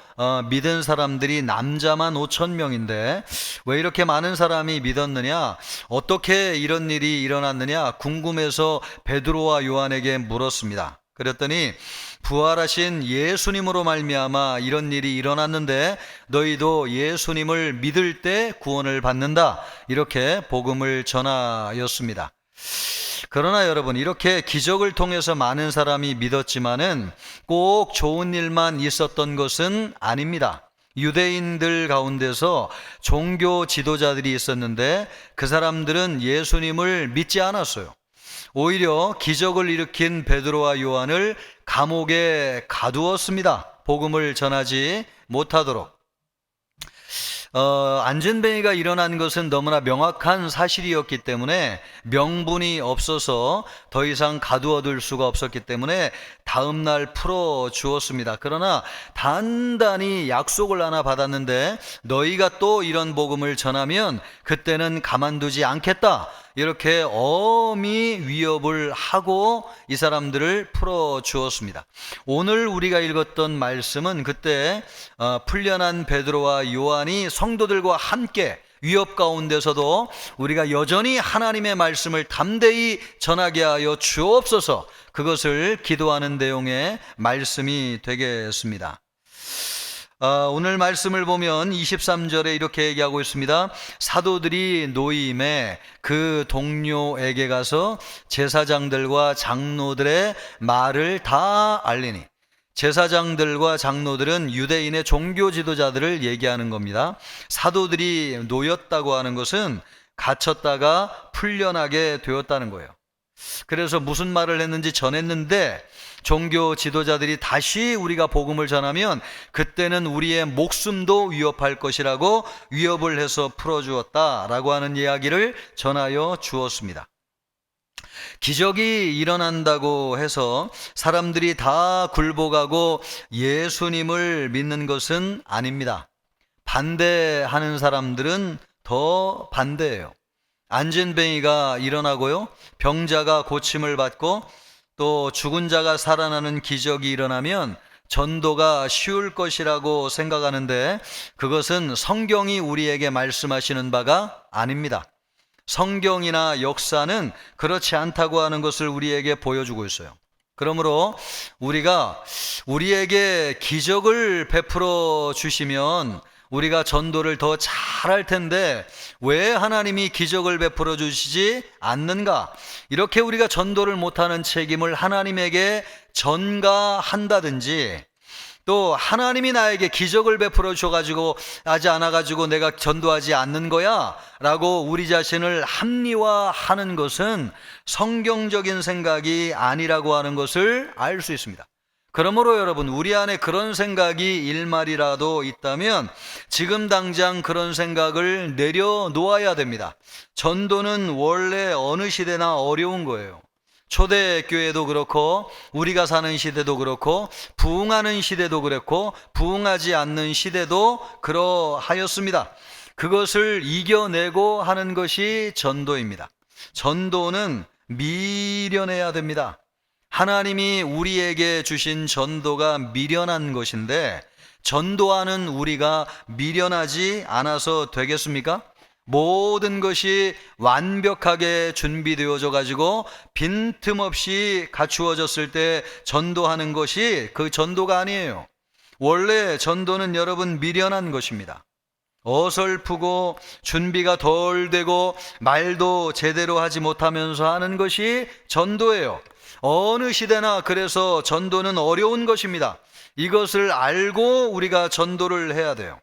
믿은 사람들이 남자만 5,000명인데 왜 이렇게 많은 사람이 믿었느냐, 어떻게 이런 일이 일어났느냐 궁금해서 베드로와 요한에게 물었습니다. 그랬더니 부활하신 예수님으로 말미암아 이런 일이 일어났는데 너희도 예수님을 믿을 때 구원을 받는다, 이렇게 복음을 전하였습니다. 그러나 여러분, 이렇게 기적을 통해서 많은 사람이 믿었지만은 꼭 좋은 일만 있었던 것은 아닙니다. 유대인들 가운데서 종교 지도자들이 있었는데 그 사람들은 예수님을 믿지 않았어요. 오히려 기적을 일으킨 베드로와 요한을 감옥에 가두었습니다. 복음을 전하지 못하도록. 안전뱅이가 일어난 것은 너무나 명확한 사실이었기 때문에 명분이 없어서 더 이상 가두어둘 수가 없었기 때문에 다음날 풀어주었습니다. 그러나 단단히 약속을 하나 받았는데 너희가 또 이런 복음을 전하면 그때는 가만두지 않겠다, 이렇게 엄히 위협을 하고 이 사람들을 풀어주었습니다. 오늘 우리가 읽었던 말씀은 그때 풀려난 베드로와 요한이 성도들과 함께 위협 가운데서도 우리가 여전히 하나님의 말씀을 담대히 전하게 하여 주옵소서, 그것을 기도하는 내용의 말씀이 되겠습니다. 오늘 말씀을 보면 23절에 이렇게 얘기하고 있습니다. 사도들이 노임에 그 동료에게 가서 제사장들과 장로들의 말을 다 알리니, 제사장들과 장로들은 유대인의 종교 지도자들을 얘기하는 겁니다. 사도들이 놓였다고 하는 것은 갇혔다가 풀려나게 되었다는 거예요. 그래서 무슨 말을 했는지 전했는데 종교 지도자들이 다시 우리가 복음을 전하면 그때는 우리의 목숨도 위협할 것이라고 위협을 해서 풀어주었다라고 하는 이야기를 전하여 주었습니다. 기적이 일어난다고 해서 사람들이 다 굴복하고 예수님을 믿는 것은 아닙니다. 반대하는 사람들은 더 반대예요. 안전뱅이가 일어나고요, 병자가 고침을 받고 또 죽은 자가 살아나는 기적이 일어나면 전도가 쉬울 것이라고 생각하는데 그것은 성경이 우리에게 말씀하시는 바가 아닙니다. 성경이나 역사는 그렇지 않다고 하는 것을 우리에게 보여주고 있어요. 그러므로 우리가 우리에게 기적을 베풀어 주시면 우리가 전도를 더 잘할 텐데 왜 하나님이 기적을 베풀어 주시지 않는가? 이렇게 우리가 전도를 못하는 책임을 하나님에게 전가한다든지, 또 하나님이 나에게 기적을 베풀어 주셔가지고 하지 않아가지고 내가 전도하지 않는 거야 라고 우리 자신을 합리화하는 것은 성경적인 생각이 아니라고 하는 것을 알 수 있습니다. 그러므로 여러분, 우리 안에 그런 생각이 일말이라도 있다면 지금 당장 그런 생각을 내려놓아야 됩니다. 전도는 원래 어느 시대나 어려운 거예요. 초대교회도 그렇고 우리가 사는 시대도 그렇고 부흥하는 시대도 그렇고 부흥하지 않는 시대도 그러하였습니다. 그것을 이겨내고 하는 것이 전도입니다. 전도는 미련해야 됩니다. 하나님이 우리에게 주신 전도가 미련한 것인데 전도하는 우리가 미련하지 않아서 되겠습니까? 모든 것이 완벽하게 준비되어져 가지고 빈틈없이 갖추어졌을 때 전도하는 것이 그 전도가 아니에요. 원래 전도는 여러분 미련한 것입니다. 어설프고 준비가 덜 되고 말도 제대로 하지 못하면서 하는 것이 전도예요. 어느 시대나 그래서 전도는 어려운 것입니다. 이것을 알고 우리가 전도를 해야 돼요.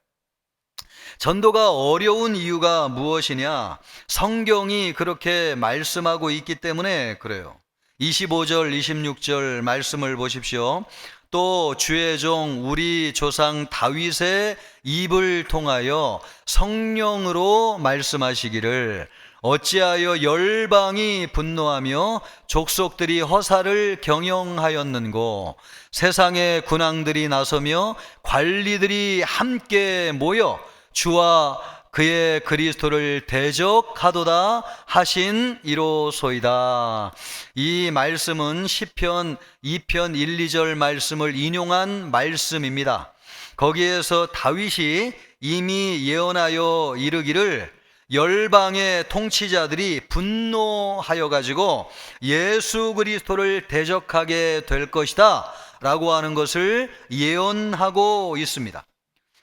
전도가 어려운 이유가 무엇이냐? 성경이 그렇게 말씀하고 있기 때문에 그래요. 25절, 26절 말씀을 보십시오. 또 주의 종 우리 조상 다윗의 입을 통하여 성령으로 말씀하시기를 어찌하여 열방이 분노하며 족속들이 허사를 경영하였는고 세상의 군왕들이 나서며 관리들이 함께 모여 주와 그의 그리스도를 대적하도다 하신 이로소이다. 이 말씀은 시편 2편 1, 2절 말씀을 인용한 말씀입니다. 거기에서 다윗이 이미 예언하여 이르기를 열방의 통치자들이 분노하여 가지고 예수 그리스도를 대적하게 될 것이다 라고 하는 것을 예언하고 있습니다.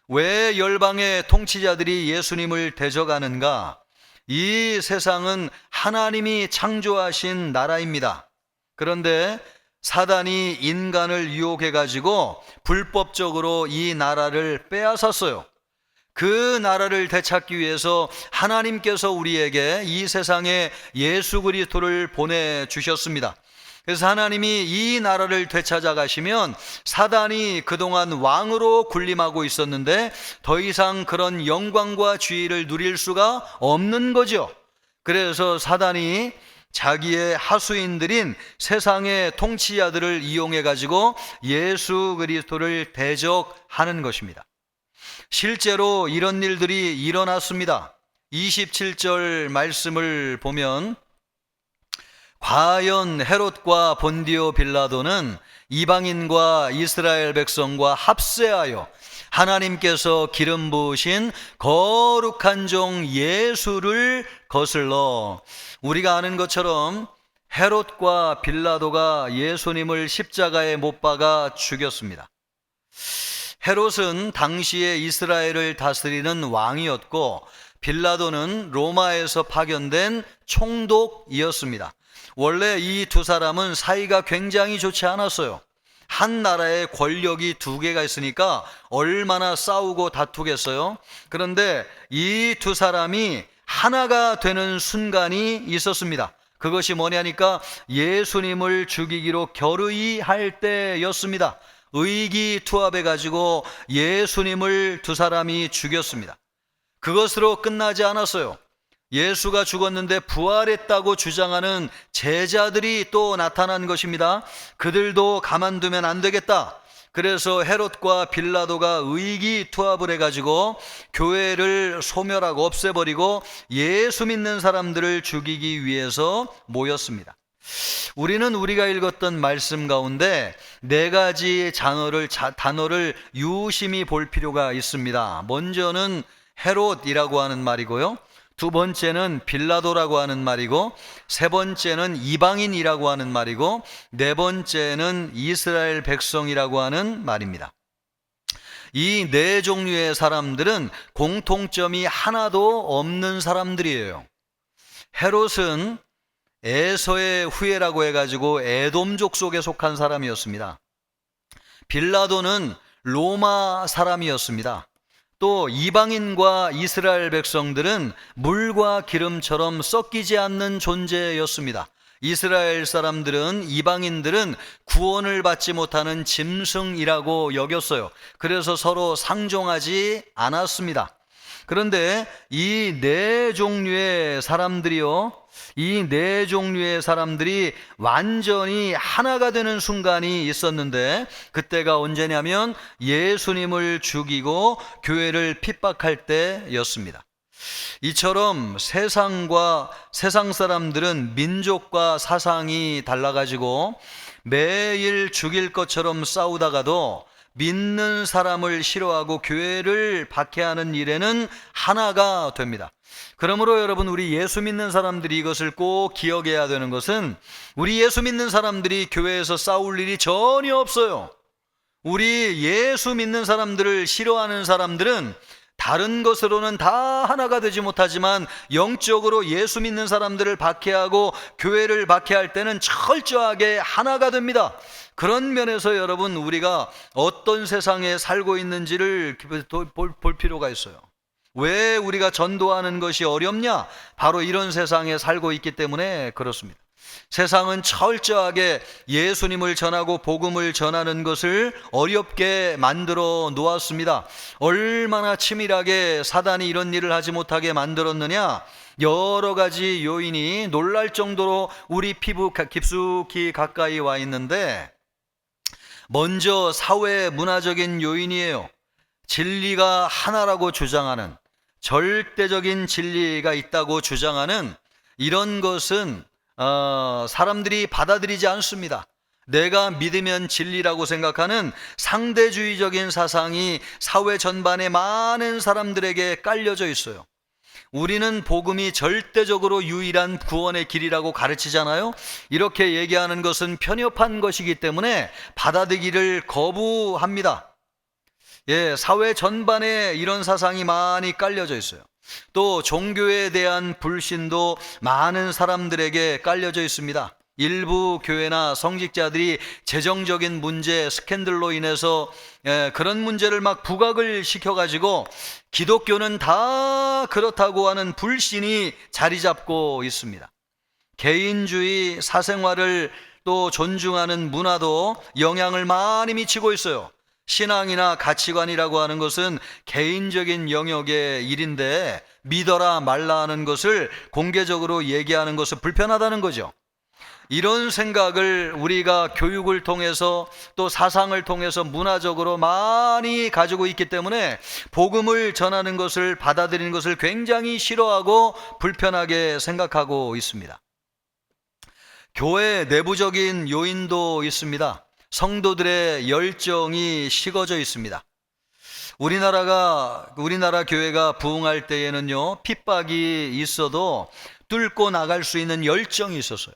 왜 열방의 통치자들이 예수님을 대적하는가? 이 세상은 하나님이 창조하신 나라입니다. 그런데 사단이 인간을 유혹해 가지고 불법적으로 이 나라를 빼앗았어요. 그 나라를 되찾기 위해서 하나님께서 우리에게 이 세상에 예수 그리스도를 보내주셨습니다. 그래서 하나님이 이 나라를 되찾아 가시면 사단이 그동안 왕으로 군림하고 있었는데 더 이상 그런 영광과 지위를 누릴 수가 없는 거죠. 그래서 사단이 자기의 하수인들인 세상의 통치자들을 이용해 가지고 예수 그리스도를 대적하는 것입니다. 실제로 이런 일들이 일어났습니다. 27절 말씀을 보면 과연 헤롯과 본디오 빌라도는 이방인과 이스라엘 백성과 합세하여 하나님께서 기름 부으신 거룩한 종 예수를 거슬러, 우리가 아는 것처럼 헤롯과 빌라도가 예수님을 십자가에 못 박아 죽였습니다. 헤롯은 당시에 이스라엘을 다스리는 왕이었고 빌라도는 로마에서 파견된 총독이었습니다. 원래 이 두 사람은 사이가 굉장히 좋지 않았어요. 한 나라에 권력이 두 개가 있으니까 얼마나 싸우고 다투겠어요. 그런데 이 두 사람이 하나가 되는 순간이 있었습니다. 그것이 뭐냐니까 예수님을 죽이기로 결의할 때였습니다. 의기투합해 가지고 예수님을 두 사람이 죽였습니다. 그것으로 끝나지 않았어요. 예수가 죽었는데 부활했다고 주장하는 제자들이 또 나타난 것입니다. 그들도 가만두면 안 되겠다. 그래서 헤롯과 빌라도가 의기투합을 해가지고 교회를 소멸하고 없애버리고 예수 믿는 사람들을 죽이기 위해서 모였습니다. 우리는 우리가 읽었던 말씀 가운데 네 가지 단어를 유심히 볼 필요가 있습니다. 먼저는 헤롯이라고 하는 말이고요. 두 번째는 빌라도라고 하는 말이고, 세 번째는 이방인이라고 하는 말이고, 네 번째는 이스라엘 백성이라고 하는 말입니다. 이 네 종류의 사람들은 공통점이 하나도 없는 사람들이에요. 헤롯은 에서의 후예라고 해가지고 에돔족 속에 속한 사람이었습니다. 빌라도는 로마 사람이었습니다. 또 이방인과 이스라엘 백성들은 물과 기름처럼 섞이지 않는 존재였습니다. 이스라엘 사람들은, 이방인들은 구원을 받지 못하는 짐승이라고 여겼어요. 그래서 서로 상종하지 않았습니다. 그런데 이 네 종류의 사람들이요, 이 네 종류의 사람들이 완전히 하나가 되는 순간이 있었는데, 그때가 언제냐면 예수님을 죽이고 교회를 핍박할 때였습니다. 이처럼 세상 사람들은 민족과 사상이 달라가지고 매일 죽일 것처럼 싸우다가도 믿는 사람을 싫어하고 교회를 박해하는 일에는 하나가 됩니다. 그러므로 여러분, 우리 예수 믿는 사람들이 이것을 꼭 기억해야 되는 것은, 우리 예수 믿는 사람들이 교회에서 싸울 일이 전혀 없어요. 우리 예수 믿는 사람들을 싫어하는 사람들은 다른 것으로는 다 하나가 되지 못하지만 영적으로 예수 믿는 사람들을 박해하고 교회를 박해할 때는 철저하게 하나가 됩니다. 그런 면에서 여러분, 우리가 어떤 세상에 살고 있는지를 볼 필요가 있어요. 왜 우리가 전도하는 것이 어렵냐? 바로 이런 세상에 살고 있기 때문에 그렇습니다. 세상은 철저하게 예수님을 전하고 복음을 전하는 것을 어렵게 만들어 놓았습니다. 얼마나 치밀하게 사단이 이런 일을 하지 못하게 만들었느냐? 여러 가지 요인이 놀랄 정도로 우리 피부 깊숙이 가까이 와 있는데, 먼저 사회 문화적인 요인이에요. 진리가 하나라고 주장하는, 절대적인 진리가 있다고 주장하는 이런 것은 사람들이 받아들이지 않습니다. 내가 믿으면 진리라고 생각하는 상대주의적인 사상이 사회 전반에 많은 사람들에게 깔려져 있어요. 우리는 복음이 절대적으로 유일한 구원의 길이라고 가르치잖아요. 이렇게 얘기하는 것은 편협한 것이기 때문에 받아들이기를 거부합니다. 사회 전반에 이런 사상이 많이 깔려져 있어요. 또 종교에 대한 불신도 많은 사람들에게 깔려져 있습니다. 일부 교회나 성직자들이 재정적인 문제, 스캔들로 인해서 그런 문제를 막 부각을 시켜가지고 기독교는 다 그렇다고 하는 불신이 자리 잡고 있습니다. 개인주의, 사생활을 또 존중하는 문화도 영향을 많이 미치고 있어요. 신앙이나 가치관이라고 하는 것은 개인적인 영역의 일인데, 믿어라 말라 하는 것을 공개적으로 얘기하는 것은 불편하다는 거죠. 이런 생각을 우리가 교육을 통해서 또 사상을 통해서 문화적으로 많이 가지고 있기 때문에 복음을 전하는 것을, 받아들이는 것을 굉장히 싫어하고 불편하게 생각하고 있습니다. 교회 내부적인 요인도 있습니다. 성도들의 열정이 식어져 있습니다. 우리나라 교회가 부흥할 때에는요, 핍박이 있어도 뚫고 나갈 수 있는 열정이 있었어요.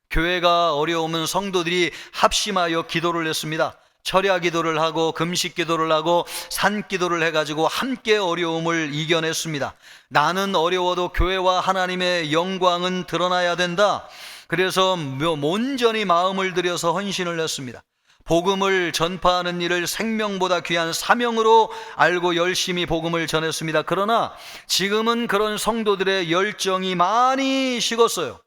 교회가 어려우면 성도들이 합심하여 기도를 했습니다. 철야 기도를 하고 금식 기도를 하고 산 기도를 해가지고 함께 어려움을 이겨냈습니다. 나는 어려워도 교회와 하나님의 영광은 드러나야 된다. 그래서 온전히 마음을 들여서 헌신을 했습니다. 복음을 전파하는 일을 생명보다 귀한 사명으로 알고 열심히 복음을 전했습니다. 그러나 지금은 그런 성도들의 열정이 많이 식었어요.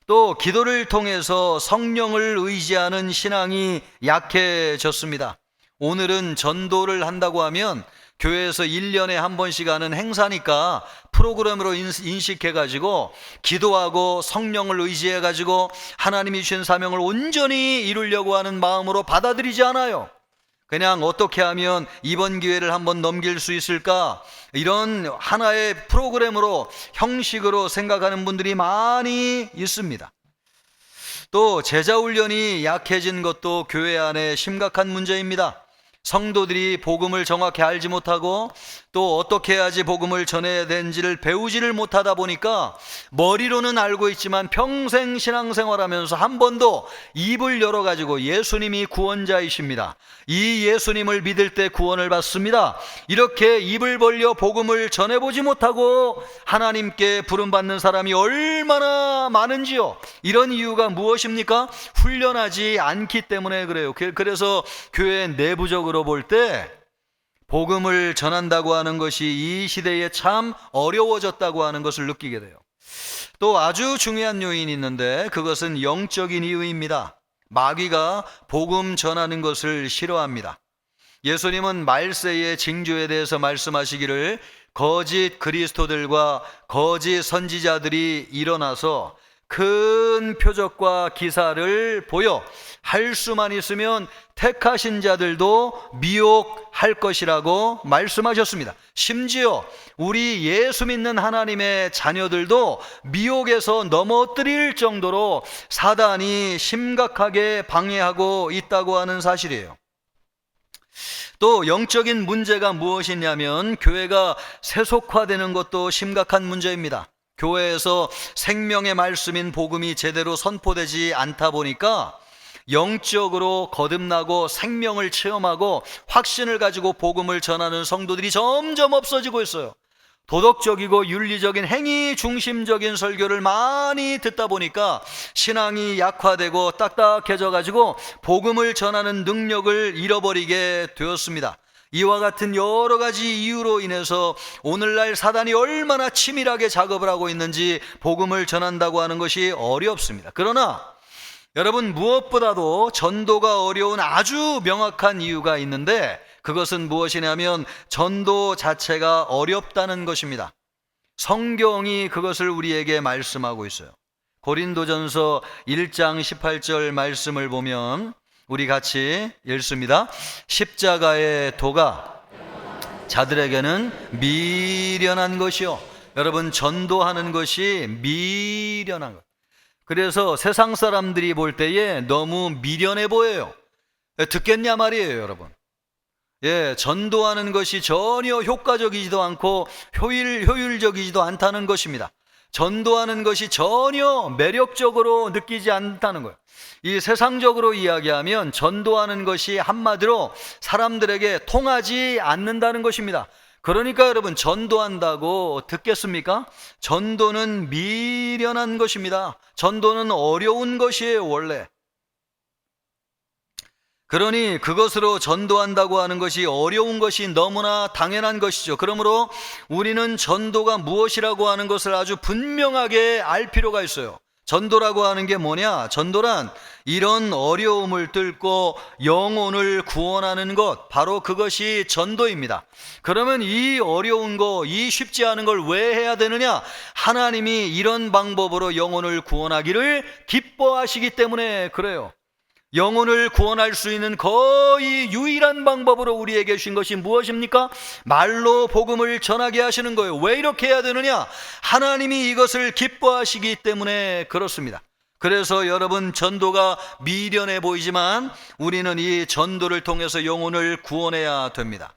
또 기도를 통해서 성령을 의지하는 신앙이 약해졌습니다. 오늘은 전도를 한다고 하면 교회에서 1년에 한 번씩 하는 행사니까 프로그램으로 인식해가지고 기도하고 성령을 의지해가지고 하나님이 주신 사명을 온전히 이루려고 하는 마음으로 받아들이지 않아요. 그냥 어떻게 하면 이번 기회를 한번 넘길 수 있을까, 이런 하나의 프로그램으로, 형식으로 생각하는 분들이 많이 있습니다. 또 제자 훈련이 약해진 것도 교회 안에 심각한 문제입니다. 성도들이 복음을 정확히 알지 못하고 또 어떻게 해야지 복음을 전해야 되는지를 배우지를 못하다 보니까 머리로는 알고 있지만 평생 신앙생활하면서 한 번도 입을 열어가지고 예수님이 구원자이십니다, 이 예수님을 믿을 때 구원을 받습니다, 이렇게 입을 벌려 복음을 전해보지 못하고 하나님께 부름받는 사람이 얼마나 많은지요. 이런 이유가 무엇입니까? 훈련하지 않기 때문에 그래요. 그래서 교회 내부적으로 볼 때 복음을 전한다고 하는 것이 이 시대에 참 어려워졌다고 하는 것을 느끼게 돼요. 또 아주 중요한 요인이 있는데 그것은 영적인 이유입니다. 마귀가 복음 전하는 것을 싫어합니다. 예수님은 말세의 징조에 대해서 말씀하시기를 거짓 그리스도들과 거짓 선지자들이 일어나서 큰 표적과 기사를 보여 할 수만 있으면 택하신 자들도 미혹할 것이라고 말씀하셨습니다. 심지어 우리 예수 믿는 하나님의 자녀들도 미혹에서 넘어뜨릴 정도로 사단이 심각하게 방해하고 있다고 하는 사실이에요. 또 영적인 문제가 무엇이냐면 교회가 세속화되는 것도 심각한 문제입니다. 교회에서 생명의 말씀인 복음이 제대로 선포되지 않다 보니까 영적으로 거듭나고 생명을 체험하고 확신을 가지고 복음을 전하는 성도들이 점점 없어지고 있어요. 도덕적이고 윤리적인 행위 중심적인 설교를 많이 듣다 보니까 신앙이 약화되고 딱딱해져 가지고 복음을 전하는 능력을 잃어버리게 되었습니다. 이와 같은 여러 가지 이유로 인해서 오늘날 사단이 얼마나 치밀하게 작업을 하고 있는지 복음을 전한다고 하는 것이 어렵습니다. 그러나 여러분, 무엇보다도 전도가 어려운 아주 명확한 이유가 있는데 그것은 무엇이냐면 전도 자체가 어렵다는 것입니다. 성경이 그것을 우리에게 말씀하고 있어요. 고린도전서 1장 18절 말씀을 보면 우리 같이 읽습니다. 십자가의 도가 자들에게는 미련한 것이요. 여러분, 전도하는 것이 미련한 것. 그래서 세상 사람들이 볼 때에 너무 미련해 보여요. 듣겠냐 말이에요, 여러분. 전도하는 것이 전혀 효과적이지도 않고 효율적이지도 않다는 것입니다. 전도하는 것이 전혀 매력적으로 느끼지 않다는 거예요. 이 세상적으로 이야기하면 전도하는 것이 한마디로 사람들에게 통하지 않는다는 것입니다. 그러니까 여러분, 전도한다고 듣겠습니까? 전도는 미련한 것입니다. 전도는 어려운 것이에요, 원래. 그러니 그것으로 전도한다고 하는 것이 어려운 것이 너무나 당연한 것이죠. 그러므로 우리는 전도가 무엇이라고 하는 것을 아주 분명하게 알 필요가 있어요. 전도라고 하는 게 뭐냐? 전도란 이런 어려움을 뚫고 영혼을 구원하는 것, 바로 그것이 전도입니다. 그러면 이 어려운 거, 이 쉽지 않은 걸 왜 해야 되느냐? 하나님이 이런 방법으로 영혼을 구원하기를 기뻐하시기 때문에 그래요. 영혼을 구원할 수 있는 거의 유일한 방법으로 우리에게 주신 것이 무엇입니까? 말로 복음을 전하게 하시는 거예요. 왜 이렇게 해야 되느냐? 하나님이 이것을 기뻐하시기 때문에 그렇습니다. 그래서 여러분, 전도가 미련해 보이지만 우리는 이 전도를 통해서 영혼을 구원해야 됩니다.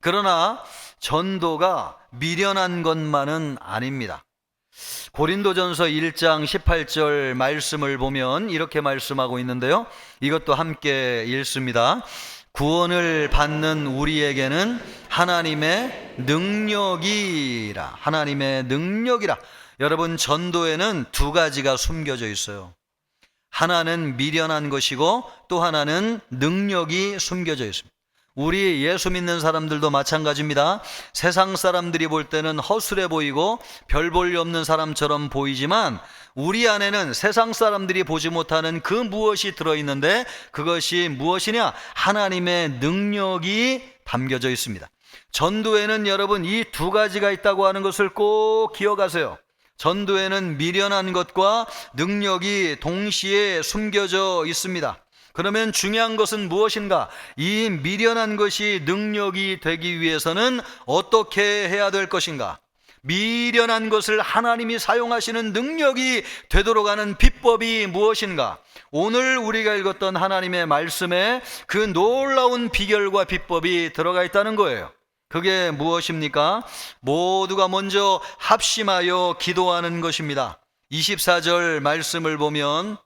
그러나 전도가 미련한 것만은 아닙니다. 고린도전서 1장 18절 말씀을 보면 이렇게 말씀하고 있는데요, 이것도 함께 읽습니다. 구원을 받는 우리에게는 하나님의 능력이라. 하나님의 능력이라. 여러분, 전도에는 두 가지가 숨겨져 있어요. 하나는 미련한 것이고 또 하나는 능력이 숨겨져 있습니다. 우리 예수 믿는 사람들도 마찬가지입니다. 세상 사람들이 볼 때는 허술해 보이고 별 볼 일 없는 사람처럼 보이지만 우리 안에는 세상 사람들이 보지 못하는 그 무엇이 들어있는데 그것이 무엇이냐? 하나님의 능력이 담겨져 있습니다. 전도에는 여러분, 이 두 가지가 있다고 하는 것을 꼭 기억하세요. 전도에는 미련한 것과 능력이 동시에 숨겨져 있습니다. 그러면 중요한 것은 무엇인가? 이 미련한 것이 능력이 되기 위해서는 어떻게 해야 될 것인가? 미련한 것을 하나님이 사용하시는 능력이 되도록 하는 비법이 무엇인가? 오늘 우리가 읽었던 하나님의 말씀에 그 놀라운 비결과 비법이 들어가 있다는 거예요. 그게 무엇입니까? 모두가 먼저 합심하여 기도하는 것입니다. 24절 말씀을 보면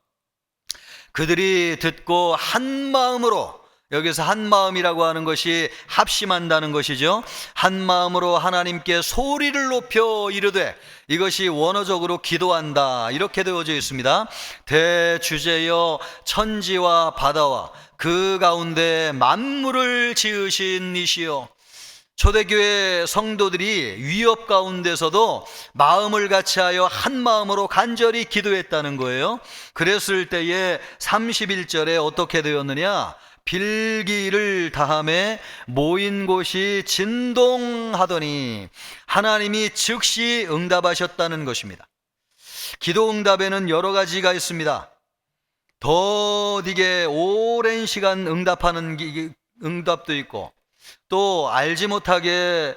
그들이 듣고 한 마음으로, 여기서 한 마음이라고 하는 것이 합심한다는 것이죠. 한 마음으로 하나님께 소리를 높여 이르되, 이것이 원어적으로 기도한다 이렇게 되어져 있습니다. 대주제여 천지와 바다와 그 가운데 만물을 지으신 이시여. 초대교회 성도들이 위협 가운데서도 마음을 같이하여 한 마음으로 간절히 기도했다는 거예요. 그랬을 때에 31절에 어떻게 되었느냐? 빌기를 다함에 모인 곳이 진동하더니 하나님이 즉시 응답하셨다는 것입니다. 기도 응답에는 여러 가지가 있습니다. 더디게 오랜 시간 응답하는 응답도 있고, 또 알지 못하게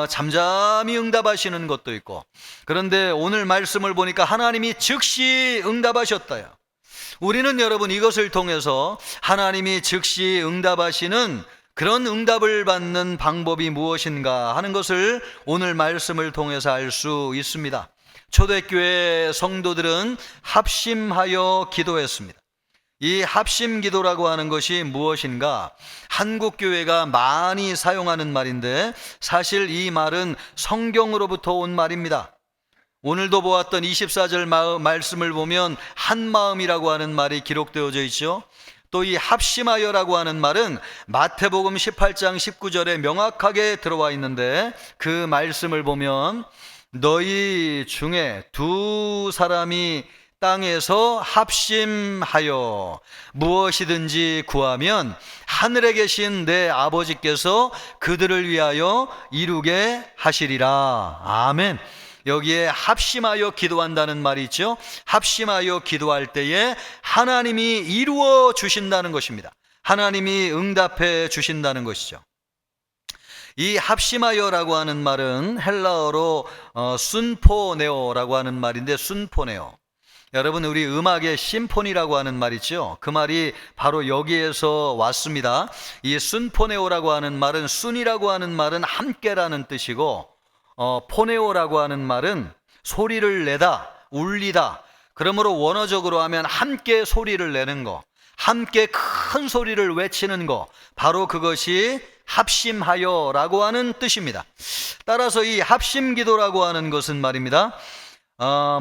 잠잠히 응답하시는 것도 있고, 그런데 오늘 말씀을 보니까 하나님이 즉시 응답하셨다요. 우리는 여러분 이것을 통해서 하나님이 즉시 응답하시는 그런 응답을 받는 방법이 무엇인가 하는 것을 오늘 말씀을 통해서 알 수 있습니다. 초대교회 성도들은 합심하여 기도했습니다. 이 합심 기도라고 하는 것이 무엇인가? 한국 교회가 많이 사용하는 말인데 사실 이 말은 성경으로부터 온 말입니다. 오늘도 보았던 24절 말씀을 보면 한 마음이라고 하는 말이 기록되어져 있죠. 또 이 합심하여라고 하는 말은 마태복음 18장 19절에 명확하게 들어와 있는데, 그 말씀을 보면 너희 중에 두 사람이 땅에서 합심하여 무엇이든지 구하면 하늘에 계신 내 아버지께서 그들을 위하여 이루게 하시리라. 아멘. 여기에 합심하여 기도한다는 말이 있죠. 합심하여 기도할 때에 하나님이 이루어 주신다는 것입니다. 하나님이 응답해 주신다는 것이죠. 이 합심하여라고 하는 말은 헬라어로 순포네오라고 하는 말인데, 순포네오, 여러분 우리 음악의 심포니라고 하는 말 있죠. 그 말이 바로 여기에서 왔습니다. 이 순포네오라고 하는 말은, 순이라고 하는 말은 함께라는 뜻이고, 포네오라고 하는 말은 소리를 내다, 울리다. 그러므로 원어적으로 하면 함께 소리를 내는 거, 함께 큰 소리를 외치는 거, 바로 그것이 합심하여라고 하는 뜻입니다. 따라서 이 합심기도라고 하는 것은 말입니다,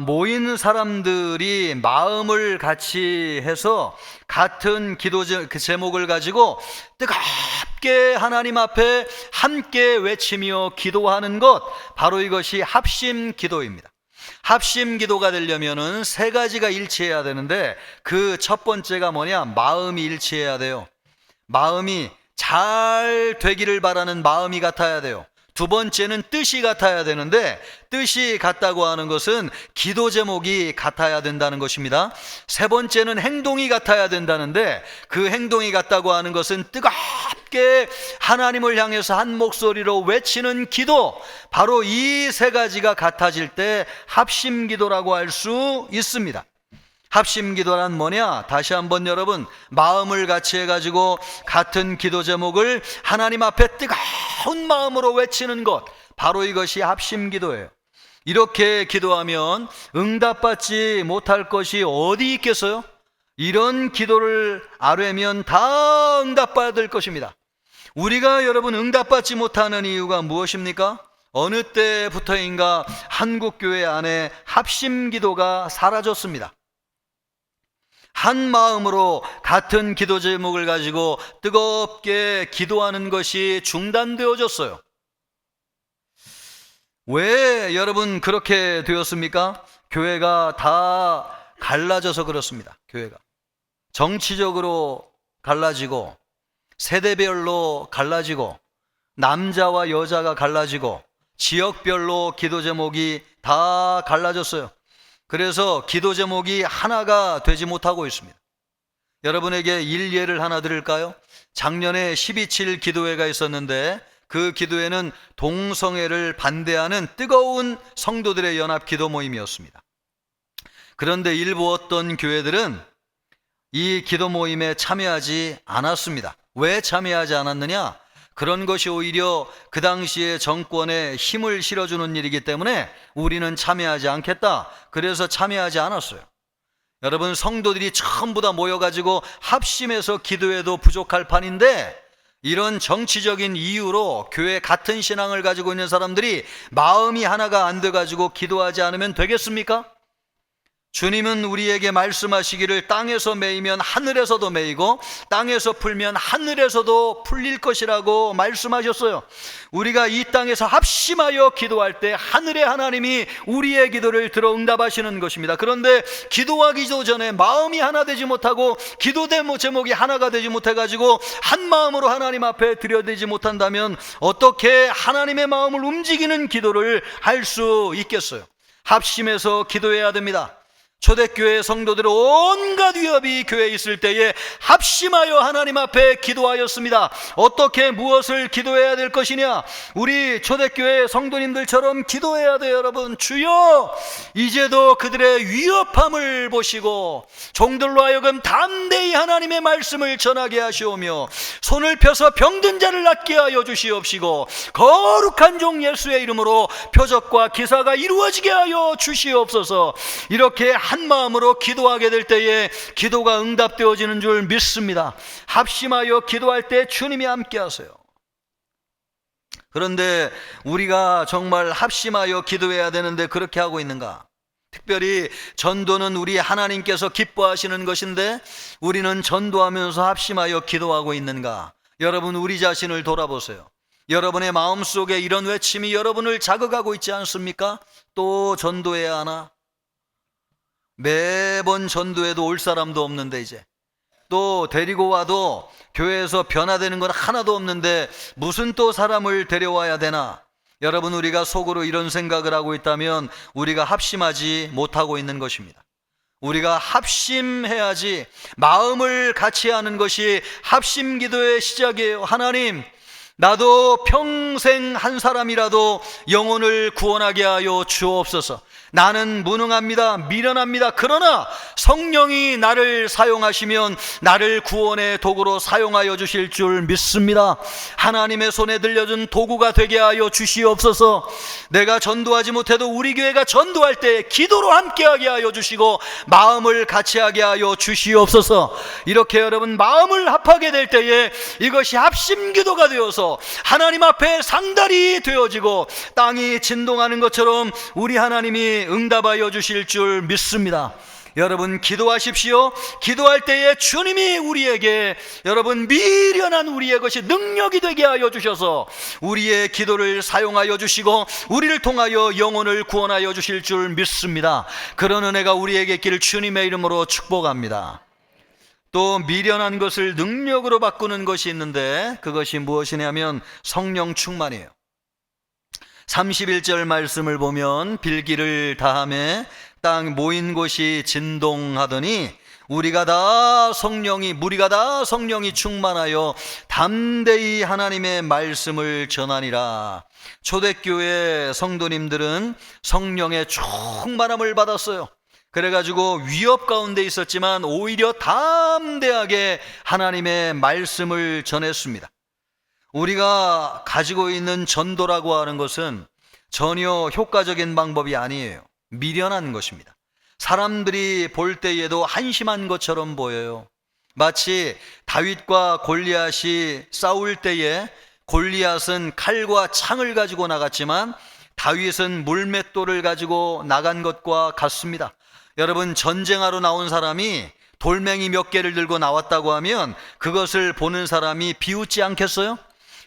모인 사람들이 마음을 같이 해서 같은 기도 제목을 가지고 뜨겁게 하나님 앞에 함께 외치며 기도하는 것, 바로 이것이 합심 기도입니다. 합심 기도가 되려면은 세 가지가 일치해야 되는데, 그 첫 번째가 뭐냐? 마음이 일치해야 돼요. 마음이 잘 되기를 바라는 마음이 같아야 돼요. 두 번째는 뜻이 같아야 되는데, 뜻이 같다고 하는 것은 기도 제목이 같아야 된다는 것입니다. 세 번째는 행동이 같아야 된다는데, 그 행동이 같다고 하는 것은 뜨겁게 하나님을 향해서 한 목소리로 외치는 기도, 바로 이 세 가지가 같아질 때 합심 기도라고 할 수 있습니다. 합심 기도란 뭐냐? 다시 한번 여러분, 마음을 같이 해가지고 같은 기도 제목을 하나님 앞에 뜨거운 마음으로 외치는 것, 바로 이것이 합심 기도예요. 이렇게 기도하면 응답받지 못할 것이 어디 있겠어요? 이런 기도를 아뢰면 다 응답받을 것입니다. 우리가 여러분 응답받지 못하는 이유가 무엇입니까? 어느 때부터인가 한국교회 안에 합심 기도가 사라졌습니다. 한 마음으로 같은 기도 제목을 가지고 뜨겁게 기도하는 것이 중단되어졌어요. 왜 여러분 그렇게 되었습니까? 교회가 다 갈라져서 그렇습니다. 교회가 정치적으로 갈라지고, 세대별로 갈라지고, 남자와 여자가 갈라지고, 지역별로 기도 제목이 다 갈라졌어요. 그래서 기도 제목이 하나가 되지 못하고 있습니다. 여러분에게 일예를 하나 드릴까요? 작년에 12.7 기도회가 있었는데 그 기도회는 동성애를 반대하는 뜨거운 성도들의 연합 기도 모임이었습니다. 그런데 일부 어떤 교회들은 이 기도 모임에 참여하지 않았습니다. 왜 참여하지 않았느냐? 그런 것이 오히려 그 당시에 정권에 힘을 실어주는 일이기 때문에 우리는 참여하지 않겠다. 그래서 참여하지 않았어요. 여러분, 성도들이 전부 다 모여가지고 합심해서 기도해도 부족할 판인데, 이런 정치적인 이유로 교회 같은 신앙을 가지고 있는 사람들이 마음이 하나가 안 돼가지고 기도하지 않으면 되겠습니까? 주님은 우리에게 말씀하시기를 땅에서 매이면 하늘에서도 매이고 땅에서 풀면 하늘에서도 풀릴 것이라고 말씀하셨어요. 우리가 이 땅에서 합심하여 기도할 때 하늘의 하나님이 우리의 기도를 들어 응답하시는 것입니다. 그런데 기도하기 전에 마음이 하나 되지 못하고 기도 제목이 하나가 되지 못해가지고 한 마음으로 하나님 앞에 드려되지 못한다면 어떻게 하나님의 마음을 움직이는 기도를 할 수 있겠어요? 합심해서 기도해야 됩니다. 초대교회 성도들은 온갖 위협이 교회에 있을 때에 합심하여 하나님 앞에 기도하였습니다. 어떻게 무엇을 기도해야 될 것이냐? 우리 초대교회 성도님들처럼 기도해야 돼요. 여러분, 주여 이제도 그들의 위협함을 보시고 종들로 하여금 담대히 하나님의 말씀을 전하게 하시오며 손을 펴서 병든 자를 낫게 하여 주시옵시고 거룩한 종 예수의 이름으로 표적과 기사가 이루어지게 하여 주시옵소서. 이렇게 한 마음으로 기도하게 될 때에 기도가 응답되어지는 줄 믿습니다. 합심하여 기도할 때 주님이 함께 하세요. 그런데 우리가 정말 합심하여 기도해야 되는데 그렇게 하고 있는가? 특별히 전도는 우리 하나님께서 기뻐하시는 것인데 우리는 전도하면서 합심하여 기도하고 있는가? 여러분, 우리 자신을 돌아보세요. 여러분의 마음속에 이런 외침이 여러분을 자극하고 있지 않습니까? 또 전도해야 하나? 매번 전도해도 올 사람도 없는데, 이제 또 데리고 와도 교회에서 변화되는 건 하나도 없는데 무슨 또 사람을 데려와야 되나? 여러분, 우리가 속으로 이런 생각을 하고 있다면 우리가 합심하지 못하고 있는 것입니다. 우리가 합심해야지, 마음을 같이 하는 것이 합심 기도의 시작이에요. 하나님, 나도 평생 한 사람이라도 영혼을 구원하게 하여 주옵소서. 나는 무능합니다. 미련합니다. 그러나 성령이 나를 사용하시면 나를 구원의 도구로 사용하여 주실 줄 믿습니다. 하나님의 손에 들려준 도구가 되게 하여 주시옵소서. 내가 전도하지 못해도 우리 교회가 전도할 때 기도로 함께하게 하여 주시고 마음을 같이 하게 하여 주시옵소서. 이렇게 여러분, 마음을 합하게 될 때에 이것이 합심기도가 되어서 하나님 앞에 상달이 되어지고 땅이 진동하는 것처럼 우리 하나님이 응답하여 주실 줄 믿습니다. 여러분, 기도하십시오. 기도할 때에 주님이 우리에게, 여러분, 미련한 우리의 것이 능력이 되게 하여 주셔서 우리의 기도를 사용하여 주시고 우리를 통하여 영혼을 구원하여 주실 줄 믿습니다. 그런 은혜가 우리에게 있기를 주님의 이름으로 축복합니다. 또 미련한 것을 능력으로 바꾸는 것이 있는데 그것이 무엇이냐면 성령 충만이에요. 31절 말씀을 보면 빌기를 다하매 땅 모인 곳이 진동하더니 무리가 다 성령이 충만하여 담대히 하나님의 말씀을 전하니라. 초대교회 성도님들은 성령의 충만함을 받았어요. 그래가지고 위협 가운데 있었지만 오히려 담대하게 하나님의 말씀을 전했습니다. 우리가 가지고 있는 전도라고 하는 것은 전혀 효과적인 방법이 아니에요. 미련한 것입니다. 사람들이 볼 때에도 한심한 것처럼 보여요. 마치 다윗과 골리앗이 싸울 때에 골리앗은 칼과 창을 가지고 나갔지만 다윗은 물맷돌을 가지고 나간 것과 같습니다. 여러분, 전쟁하러 나온 사람이 돌멩이 몇 개를 들고 나왔다고 하면 그것을 보는 사람이 비웃지 않겠어요?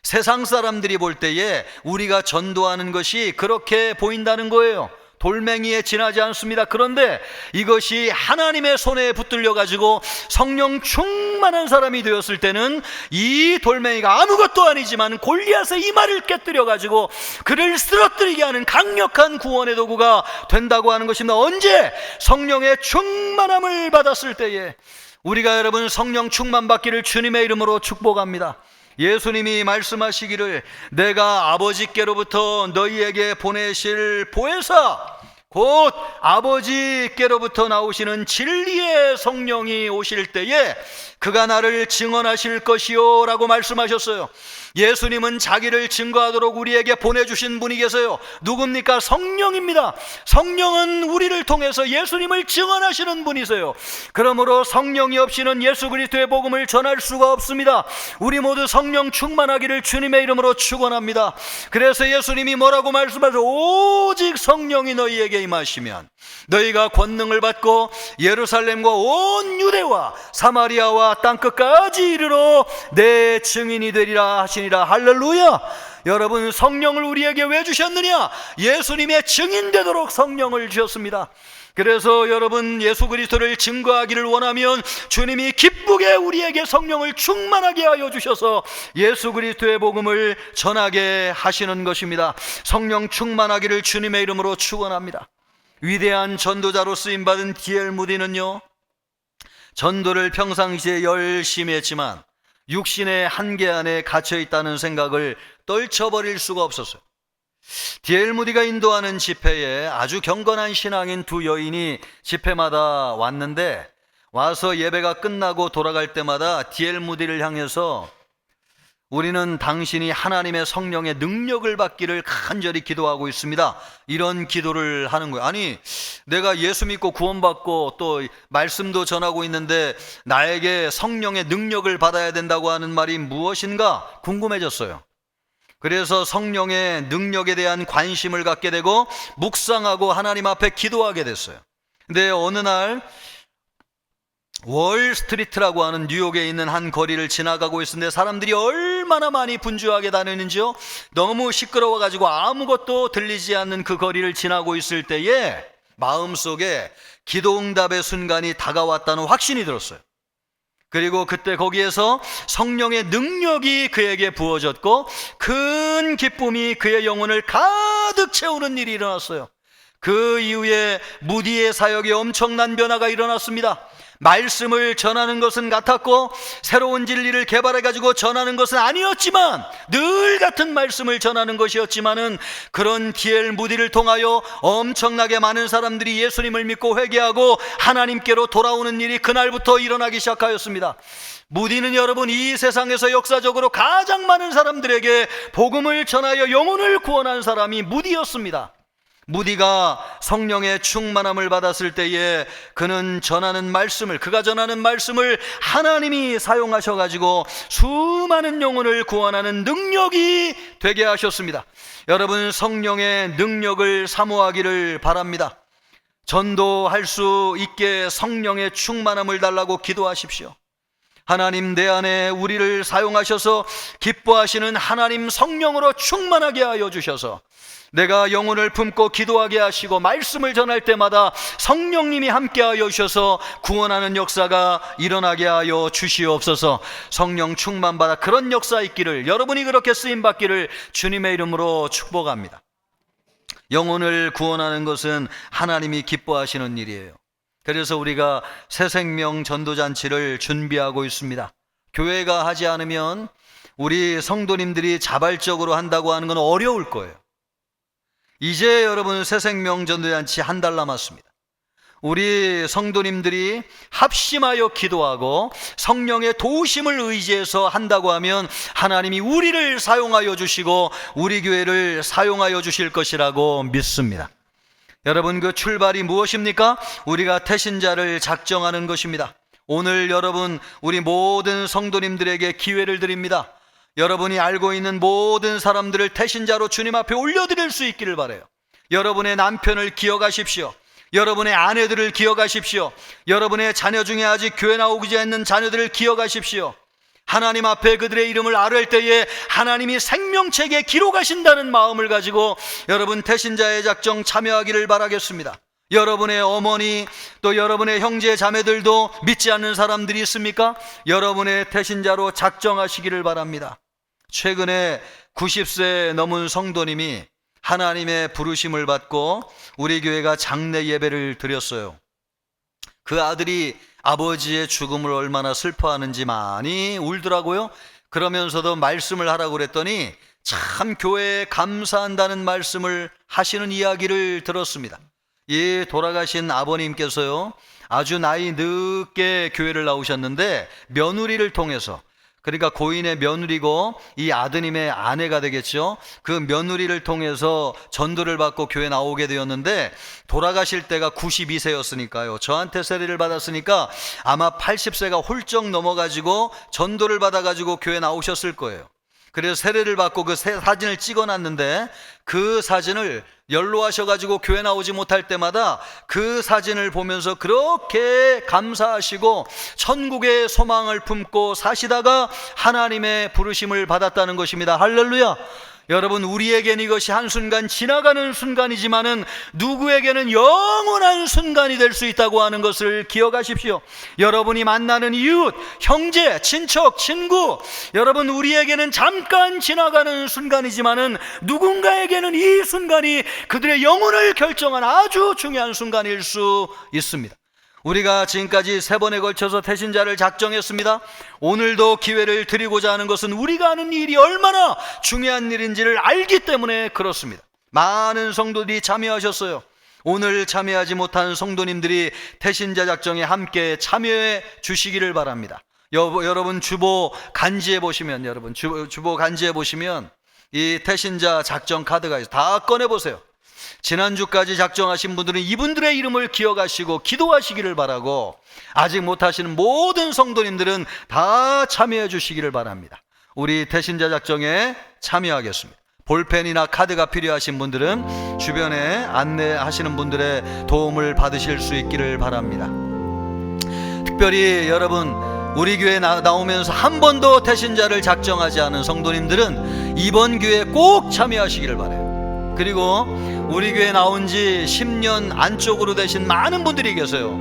세상 사람들이 볼 때에 우리가 전도하는 것이 그렇게 보인다는 거예요. 돌멩이에 지나지 않습니다. 그런데 이것이 하나님의 손에 붙들려 가지고 성령 충만한 사람이 되었을 때는 이 돌멩이가 아무것도 아니지만 골리앗의 이마를 깨뜨려 가지고 그를 쓰러뜨리게 하는 강력한 구원의 도구가 된다고 하는 것입니다. 언제? 성령의 충만함을 받았을 때에. 우리가 여러분 성령 충만 받기를 주님의 이름으로 축복합니다. 예수님이 말씀하시기를 내가 아버지께로부터 너희에게 보내실 보혜사 곧 아버지께로부터 나오시는 진리의 성령이 오실 때에 그가 나를 증언하실 것이요 라고 말씀하셨어요. 예수님은 자기를 증거하도록 우리에게 보내주신 분이 계세요. 누굽니까? 성령입니다. 성령은 우리를 통해서 예수님을 증언하시는 분이세요. 그러므로 성령이 없이는 예수 그리스도의 복음을 전할 수가 없습니다. 우리 모두 성령 충만하기를 주님의 이름으로 축원합니다. 그래서 예수님이 뭐라고 말씀하세요? 오직 성령이 너희에게 임하시면 너희가 권능을 받고 예루살렘과 온 유대와 사마리아와 땅끝까지 이르러 내 증인이 되리라 하시니라. 할렐루야. 여러분, 성령을 우리에게 왜 주셨느냐? 예수님의 증인되도록 성령을 주셨습니다. 그래서 여러분, 예수 그리스도를 증거하기를 원하면 주님이 기쁘게 우리에게 성령을 충만하게 하여 주셔서 예수 그리스도의 복음을 전하게 하시는 것입니다. 성령 충만하기를 주님의 이름으로 축원합니다. 위대한 전도자로 쓰임받은 D.L. 무디는요, 전도를 평상시에 열심히 했지만 육신의 한계 안에 갇혀있다는 생각을 떨쳐버릴 수가 없었어요. D.L. 무디가 인도하는 집회에 아주 경건한 신앙인 두 여인이 집회마다 왔는데, 와서 예배가 끝나고 돌아갈 때마다 D.L. 무디를 향해서 우리는 당신이 하나님의 성령의 능력을 받기를 간절히 기도하고 있습니다, 이런 기도를 하는 거예요. 아니, 내가 예수 믿고 구원받고 또 말씀도 전하고 있는데 나에게 성령의 능력을 받아야 된다고 하는 말이 무엇인가 궁금해졌어요. 그래서 성령의 능력에 대한 관심을 갖게 되고 묵상하고 하나님 앞에 기도하게 됐어요. 근데 어느 날 월스트리트라고 하는 뉴욕에 있는 한 거리를 지나가고 있었는데 사람들이 얼마나 많이 분주하게 다니는지요. 너무 시끄러워가지고 아무것도 들리지 않는 그 거리를 지나고 있을 때에 마음속에 기도응답의 순간이 다가왔다는 확신이 들었어요. 그리고 그때 거기에서 성령의 능력이 그에게 부어졌고 큰 기쁨이 그의 영혼을 가득 채우는 일이 일어났어요. 그 이후에 무디의 사역에 엄청난 변화가 일어났습니다. 말씀을 전하는 것은 같았고 새로운 진리를 개발해가지고 전하는 것은 아니었지만, 늘 같은 말씀을 전하는 것이었지만은 그런 D.L. 무디를 통하여 엄청나게 많은 사람들이 예수님을 믿고 회개하고 하나님께로 돌아오는 일이 그날부터 일어나기 시작하였습니다. 무디는 여러분, 이 세상에서 역사적으로 가장 많은 사람들에게 복음을 전하여 영혼을 구원한 사람이 무디였습니다. 무디가 성령의 충만함을 받았을 때에 그는 전하는 말씀을, 그가 전하는 말씀을 하나님이 사용하셔가지고 수많은 영혼을 구원하는 능력이 되게 하셨습니다. 여러분, 성령의 능력을 사모하기를 바랍니다. 전도할 수 있게 성령의 충만함을 달라고 기도하십시오. 하나님, 내 안에 우리를 사용하셔서 기뻐하시는 하나님 성령으로 충만하게 하여 주셔서 내가 영혼을 품고 기도하게 하시고 말씀을 전할 때마다 성령님이 함께하여 주셔서 구원하는 역사가 일어나게 하여 주시옵소서. 성령 충만받아 그런 역사 있기를, 여러분이 그렇게 쓰임받기를 주님의 이름으로 축복합니다. 영혼을 구원하는 것은 하나님이 기뻐하시는 일이에요. 그래서 우리가 새생명 전도잔치를 준비하고 있습니다. 교회가 하지 않으면 우리 성도님들이 자발적으로 한다고 하는 건 어려울 거예요. 이제 여러분, 새생명 전도잔치 한 달 남았습니다. 우리 성도님들이 합심하여 기도하고 성령의 도우심을 의지해서 한다고 하면 하나님이 우리를 사용하여 주시고 우리 교회를 사용하여 주실 것이라고 믿습니다. 여러분, 그 출발이 무엇입니까? 우리가 태신자를 작정하는 것입니다. 오늘 여러분, 우리 모든 성도님들에게 기회를 드립니다. 여러분이 알고 있는 모든 사람들을 태신자로 주님 앞에 올려드릴 수 있기를 바라요. 여러분의 남편을 기억하십시오. 여러분의 아내들을 기억하십시오. 여러분의 자녀 중에 아직 교회 나오지 않는 자녀들을 기억하십시오. 하나님 앞에 그들의 이름을 아뢰을 때에 하나님이 생명책에 기록하신다는 마음을 가지고 여러분, 태신자의 작정 참여하기를 바라겠습니다. 여러분의 어머니, 또 여러분의 형제 자매들도 믿지 않는 사람들이 있습니까? 여러분의 태신자로 작정하시기를 바랍니다. 최근에 90세 넘은 성도님이 하나님의 부르심을 받고 우리 교회가 장례 예배를 드렸어요. 그 아들이 아버지의 죽음을 얼마나 슬퍼하는지 많이 울더라고요. 그러면서도 말씀을 하라고 그랬더니 참 교회에 감사한다는 말씀을 하시는 이야기를 들었습니다. 이 돌아가신 아버님께서요, 아주 나이 늦게 교회를 나오셨는데 며느리를 통해서, 그러니까 고인의 며느리고 이 아드님의 아내가 되겠죠. 그 며느리를 통해서 전도를 받고 교회 나오게 되었는데 돌아가실 때가 92세였으니까요. 저한테 세례를 받았으니까 아마 80세가 훌쩍 넘어가지고 전도를 받아가지고 교회 나오셨을 거예요. 그래서 세례를 받고 그 사진을 찍어놨는데 그 사진을 연로하셔가지고 교회 나오지 못할 때마다 그 사진을 보면서 그렇게 감사하시고 천국의 소망을 품고 사시다가 하나님의 부르심을 받았다는 것입니다. 할렐루야. 여러분, 우리에게는 이것이 한순간 지나가는 순간이지만은 누구에게는 영원한 순간이 될 수 있다고 하는 것을 기억하십시오. 여러분이 만나는 이웃, 형제, 친척, 친구, 여러분, 우리에게는 잠깐 지나가는 순간이지만은 누군가에게는 이 순간이 그들의 영혼을 결정한 아주 중요한 순간일 수 있습니다. 우리가 지금까지 3번에 걸쳐서 태신자를 작정했습니다. 오늘도 기회를 드리고자 하는 것은 우리가 하는 일이 얼마나 중요한 일인지를 알기 때문에 그렇습니다. 많은 성도들이 참여하셨어요. 오늘 참여하지 못한 성도님들이 태신자 작정에 함께 참여해 주시기를 바랍니다. 여러분 주보 간지에 보시면, 주보 간지에 보시면 이 태신자 작정 카드가 있어요. 다 꺼내보세요. 지난주까지 작정하신 분들은 이분들의 이름을 기억하시고 기도하시기를 바라고, 아직 못하시는 모든 성도님들은 다 참여해 주시기를 바랍니다. 우리 태신자 작정에 참여하겠습니다. 볼펜이나 카드가 필요하신 분들은 주변에 안내하시는 분들의 도움을 받으실 수 있기를 바랍니다. 특별히 여러분, 우리 교회에 나오면서 한 번도 태신자를 작정하지 않은 성도님들은 이번 기회에 꼭 참여하시기를 바라요. 그리고 우리 교회 나온 지 10년 안쪽으로 되신 많은 분들이 계세요.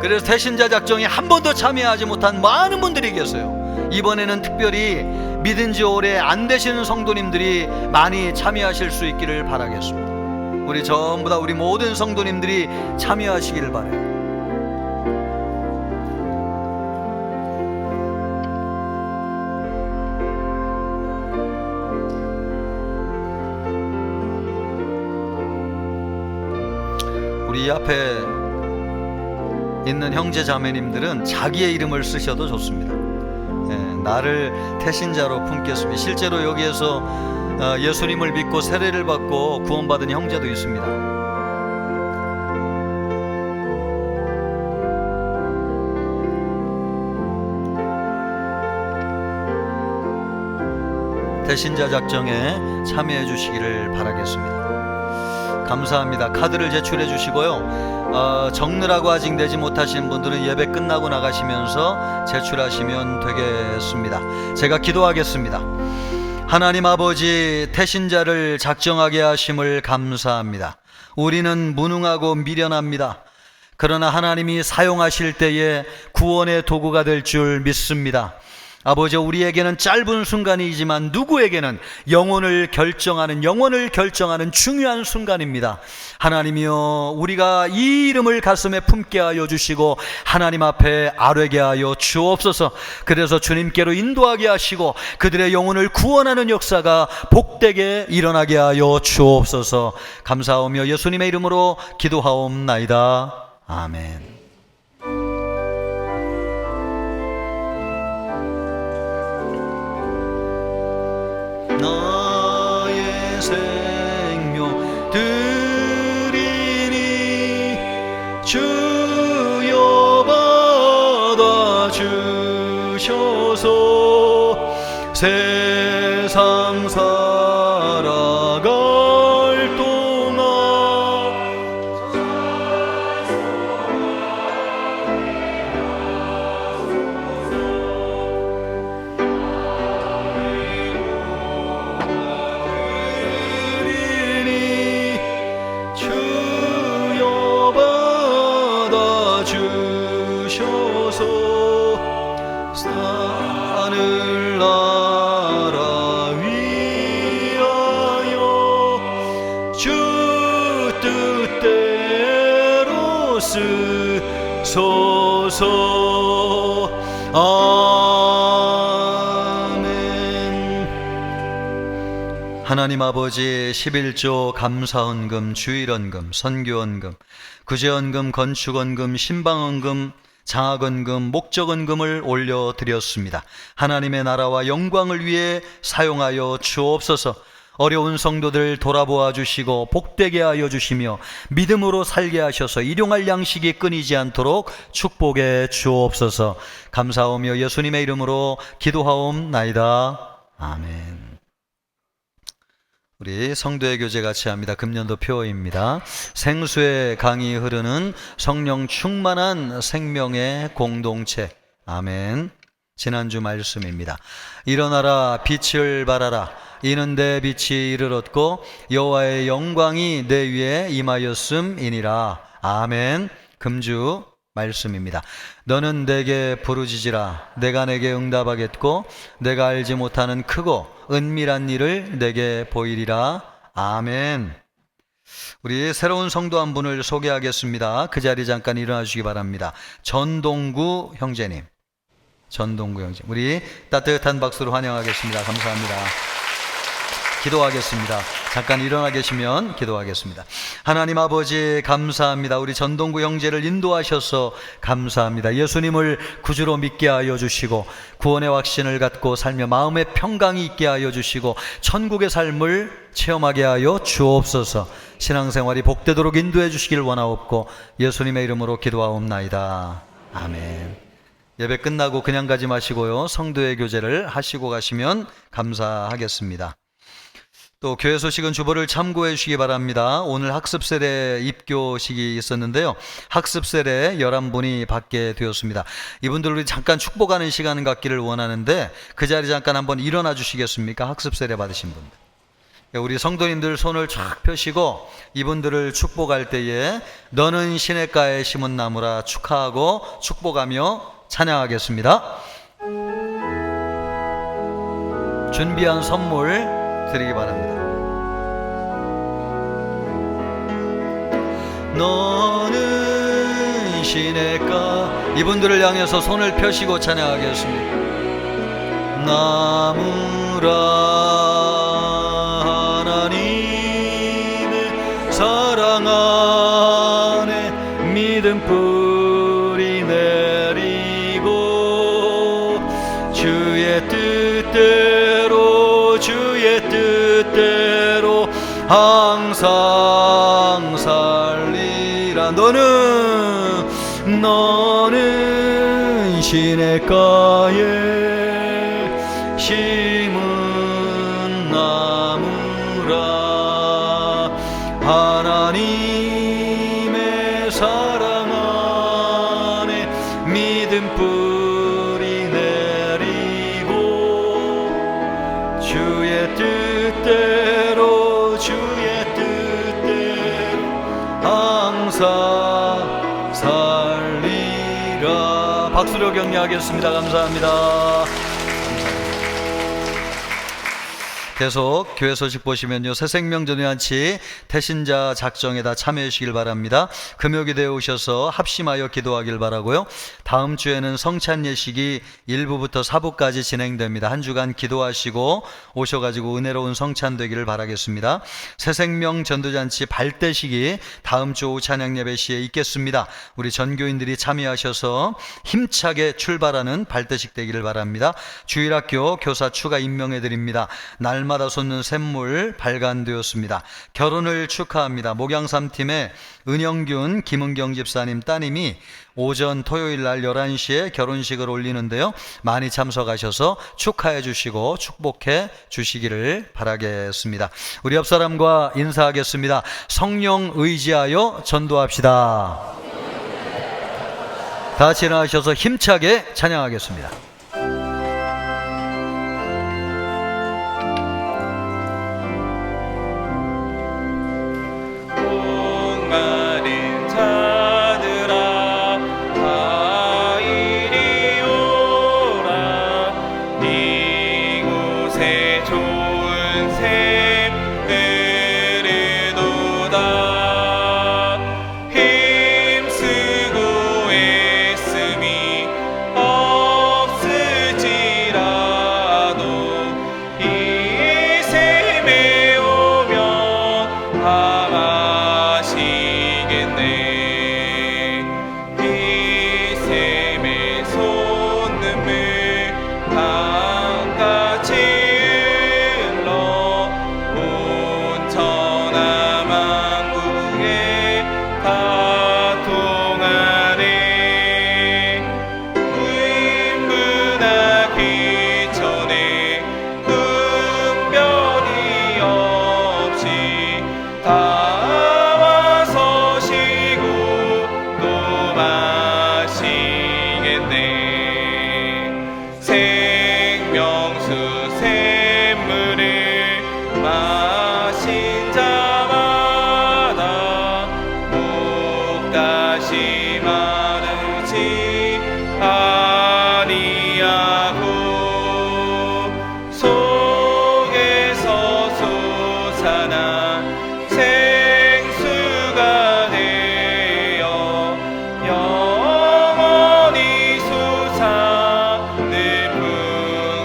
그래서 태신자 작정에 한 번도 참여하지 못한 많은 분들이 계세요. 이번에는 특별히 믿은 지 오래 안 되시는 성도님들이 많이 참여하실 수 있기를 바라겠습니다. 우리 전부 다 우리 모든 성도님들이 참여하시기를 바라요. 우리 앞에 있는 형제 자매님들은 자기의 이름을 쓰셔도 좋습니다. 나를 태신자로 품겠습니다. 실제로 여기에서 예수님을 믿고 세례를 받고 구원받은 형제도 있습니다. 태신자 작정에 참여해 주시기를 바라겠습니다. 감사합니다. 카드를 제출해 주시고요. 적느라고 아직 내지 못하신 분들은 예배 끝나고 나가시면서 제출하시면 되겠습니다. 제가 기도하겠습니다. 하나님 아버지, 태신자를 작정하게 하심을 감사합니다. 우리는 무능하고 미련합니다. 그러나 하나님이 사용하실 때에 구원의 도구가 될 줄 믿습니다. 아버지, 우리에게는 짧은 순간이지만 누구에게는 영혼을 결정하는 중요한 순간입니다. 하나님이여, 우리가 이 이름을 가슴에 품게 하여 주시고 하나님 앞에 아뢰게 하여 주옵소서. 그래서 주님께로 인도하게 하시고 그들의 영혼을 구원하는 역사가 복되게 일어나게 하여 주옵소서. 감사하며 예수님의 이름으로 기도하옵나이다. 아멘. 나의 생명 드리니 주여 받아 주셔서 세상 살아갈 동안 주여 받아 주셔서 하늘 나라 위하여 주 뜻대로 쓰소서. 啊。 하나님 아버지 11조 감사헌금, 주일헌금, 선교헌금, 구제헌금, 건축헌금, 신방헌금, 장학헌금, 목적헌금을 올려드렸습니다. 하나님의 나라와 영광을 위해 사용하여 주옵소서. 어려운 성도들 돌아보아 주시고 복되게 하여 주시며 믿음으로 살게 하셔서 일용할 양식이 끊이지 않도록 축복해 주옵소서. 감사하며 예수님의 이름으로 기도하옵나이다. 아멘. 우리 성도의 교제 같이 합니다. 금년도 표어입니다. 생수의 강이 흐르는 성령 충만한 생명의 공동체. 아멘. 지난주 말씀입니다. 일어나라 빛을 발하라. 이는 내 빛이 이르렀고 여호와의 영광이 내 위에 임하였음이니라. 아멘. 금주 말씀입니다. 너는 내게 부르짖으라. 내가 내게 응답하겠고 내가 알지 못하는 크고 은밀한 일을 내게 보이리라. 아멘. 우리 새로운 성도 한 분을 소개하겠습니다. 그 자리 잠깐 일어나 주시기 바랍니다. 전동구 형제님. 전동구 형제. 우리 따뜻한 박수로 환영하겠습니다. 감사합니다. 기도하겠습니다. 잠깐 일어나 계시면 기도하겠습니다. 하나님 아버지 감사합니다. 우리 전동구 형제를 인도하셔서 감사합니다. 예수님을 구주로 믿게 하여 주시고 구원의 확신을 갖고 살며 마음의 평강이 있게 하여 주시고 천국의 삶을 체험하게 하여 주옵소서. 신앙생활이 복되도록 인도해 주시길 원하옵고 예수님의 이름으로 기도하옵나이다. 아멘. 예배 끝나고 그냥 가지 마시고요. 성도의 교제를 하시고 가시면 감사하겠습니다. 또 교회 소식은 주보를 참고해 주시기 바랍니다. 오늘 학습세례 입교식이 있었는데요. 학습세례 11분이 받게 되었습니다. 이분들 우리 잠깐 축복하는 시간 갖기를 원하는데 그 자리 잠깐 한번 일어나 주시겠습니까? 학습세례 받으신 분들. 우리 성도님들 손을 쫙 펴시고 이분들을 축복할 때에 너는 시냇가에 심은 나무라 축하하고 축복하며 찬양하겠습니다. 준비한 선물 드리기 바랍니다. 너는 시냇가 이분들을 향해서 손을 펴시고 찬양하겠습니다. 나무라 하나님의 사랑 안에 믿음 뿌리 내리고 주의 뜻대로 항상 살리라. 너는 시냇가에 심은 나무라 하나님의 사랑 안에 믿음 뿌리 내리고 주의 뜻대로 항상 살리라. 박수로 격려하겠습니다. 감사합니다. 계속 교회 소식 보시면요, 새생명전회잔치 태신자 작정에다 참여해 주시길 바랍니다. 금요기대에 오셔서 합심하여 기도하길 바라고요. 다음 주에는 성찬 예식이 1부부터 4부까지 진행됩니다. 한 주간 기도하시고 오셔가지고 은혜로운 성찬 되기를 바라겠습니다. 새생명전도잔치 발대식이 다음 주 오후 찬양 예배 시에 있겠습니다. 우리 전교인들이 참여하셔서 힘차게 출발하는 발대식 되기를 바랍니다. 주일학교 교사 추가 임명해 드립니다. 날마다 솟는 샘물 발간되었습니다. 결혼을 축하합니다. 목양삼팀의 은영균 김은경 집사님 따님이 오전 토요일 날 11시에 결혼식을 올리는데요. 많이 참석하셔서 축하해 주시고 축복해 주시기를 바라겠습니다. 우리 옆 사람과 인사하겠습니다. 성령 의지하여 전도합시다. 다 같이 일어나셔서 힘차게 찬양하겠습니다. 힘쓰고 애씀이 없으 솟아나 생수가 되어 영원히 솟아 늘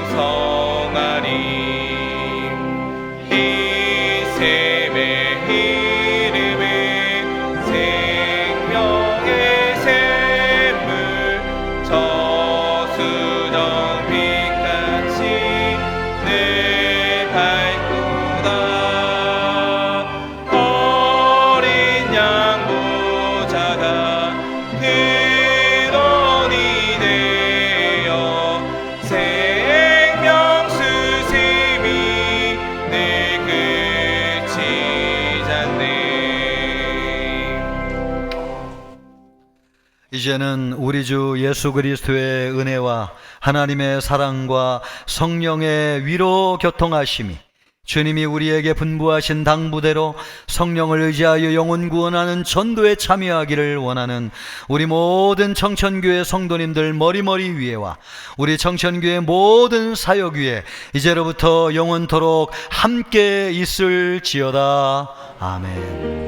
풍성하리. 이 샘의 이름은 생명의 샘물 저수정 빛같이 늘 밝도다. 어린 양 보좌가 근원이 되어 생명수 샘이 늘 그치지 않네. 이제는 우리 주 예수 그리스도의 은혜와 하나님의 사랑과 성령의 위로 교통하심이 주님이 우리에게 분부하신 당부대로 성령을 의지하여 영혼 구원하는 전도에 참여하기를 원하는 우리 모든 청천교회 성도님들 머리머리 위에와 우리 청천교회 모든 사역 위에 이제로부터 영원토록 함께 있을지어다. 아멘.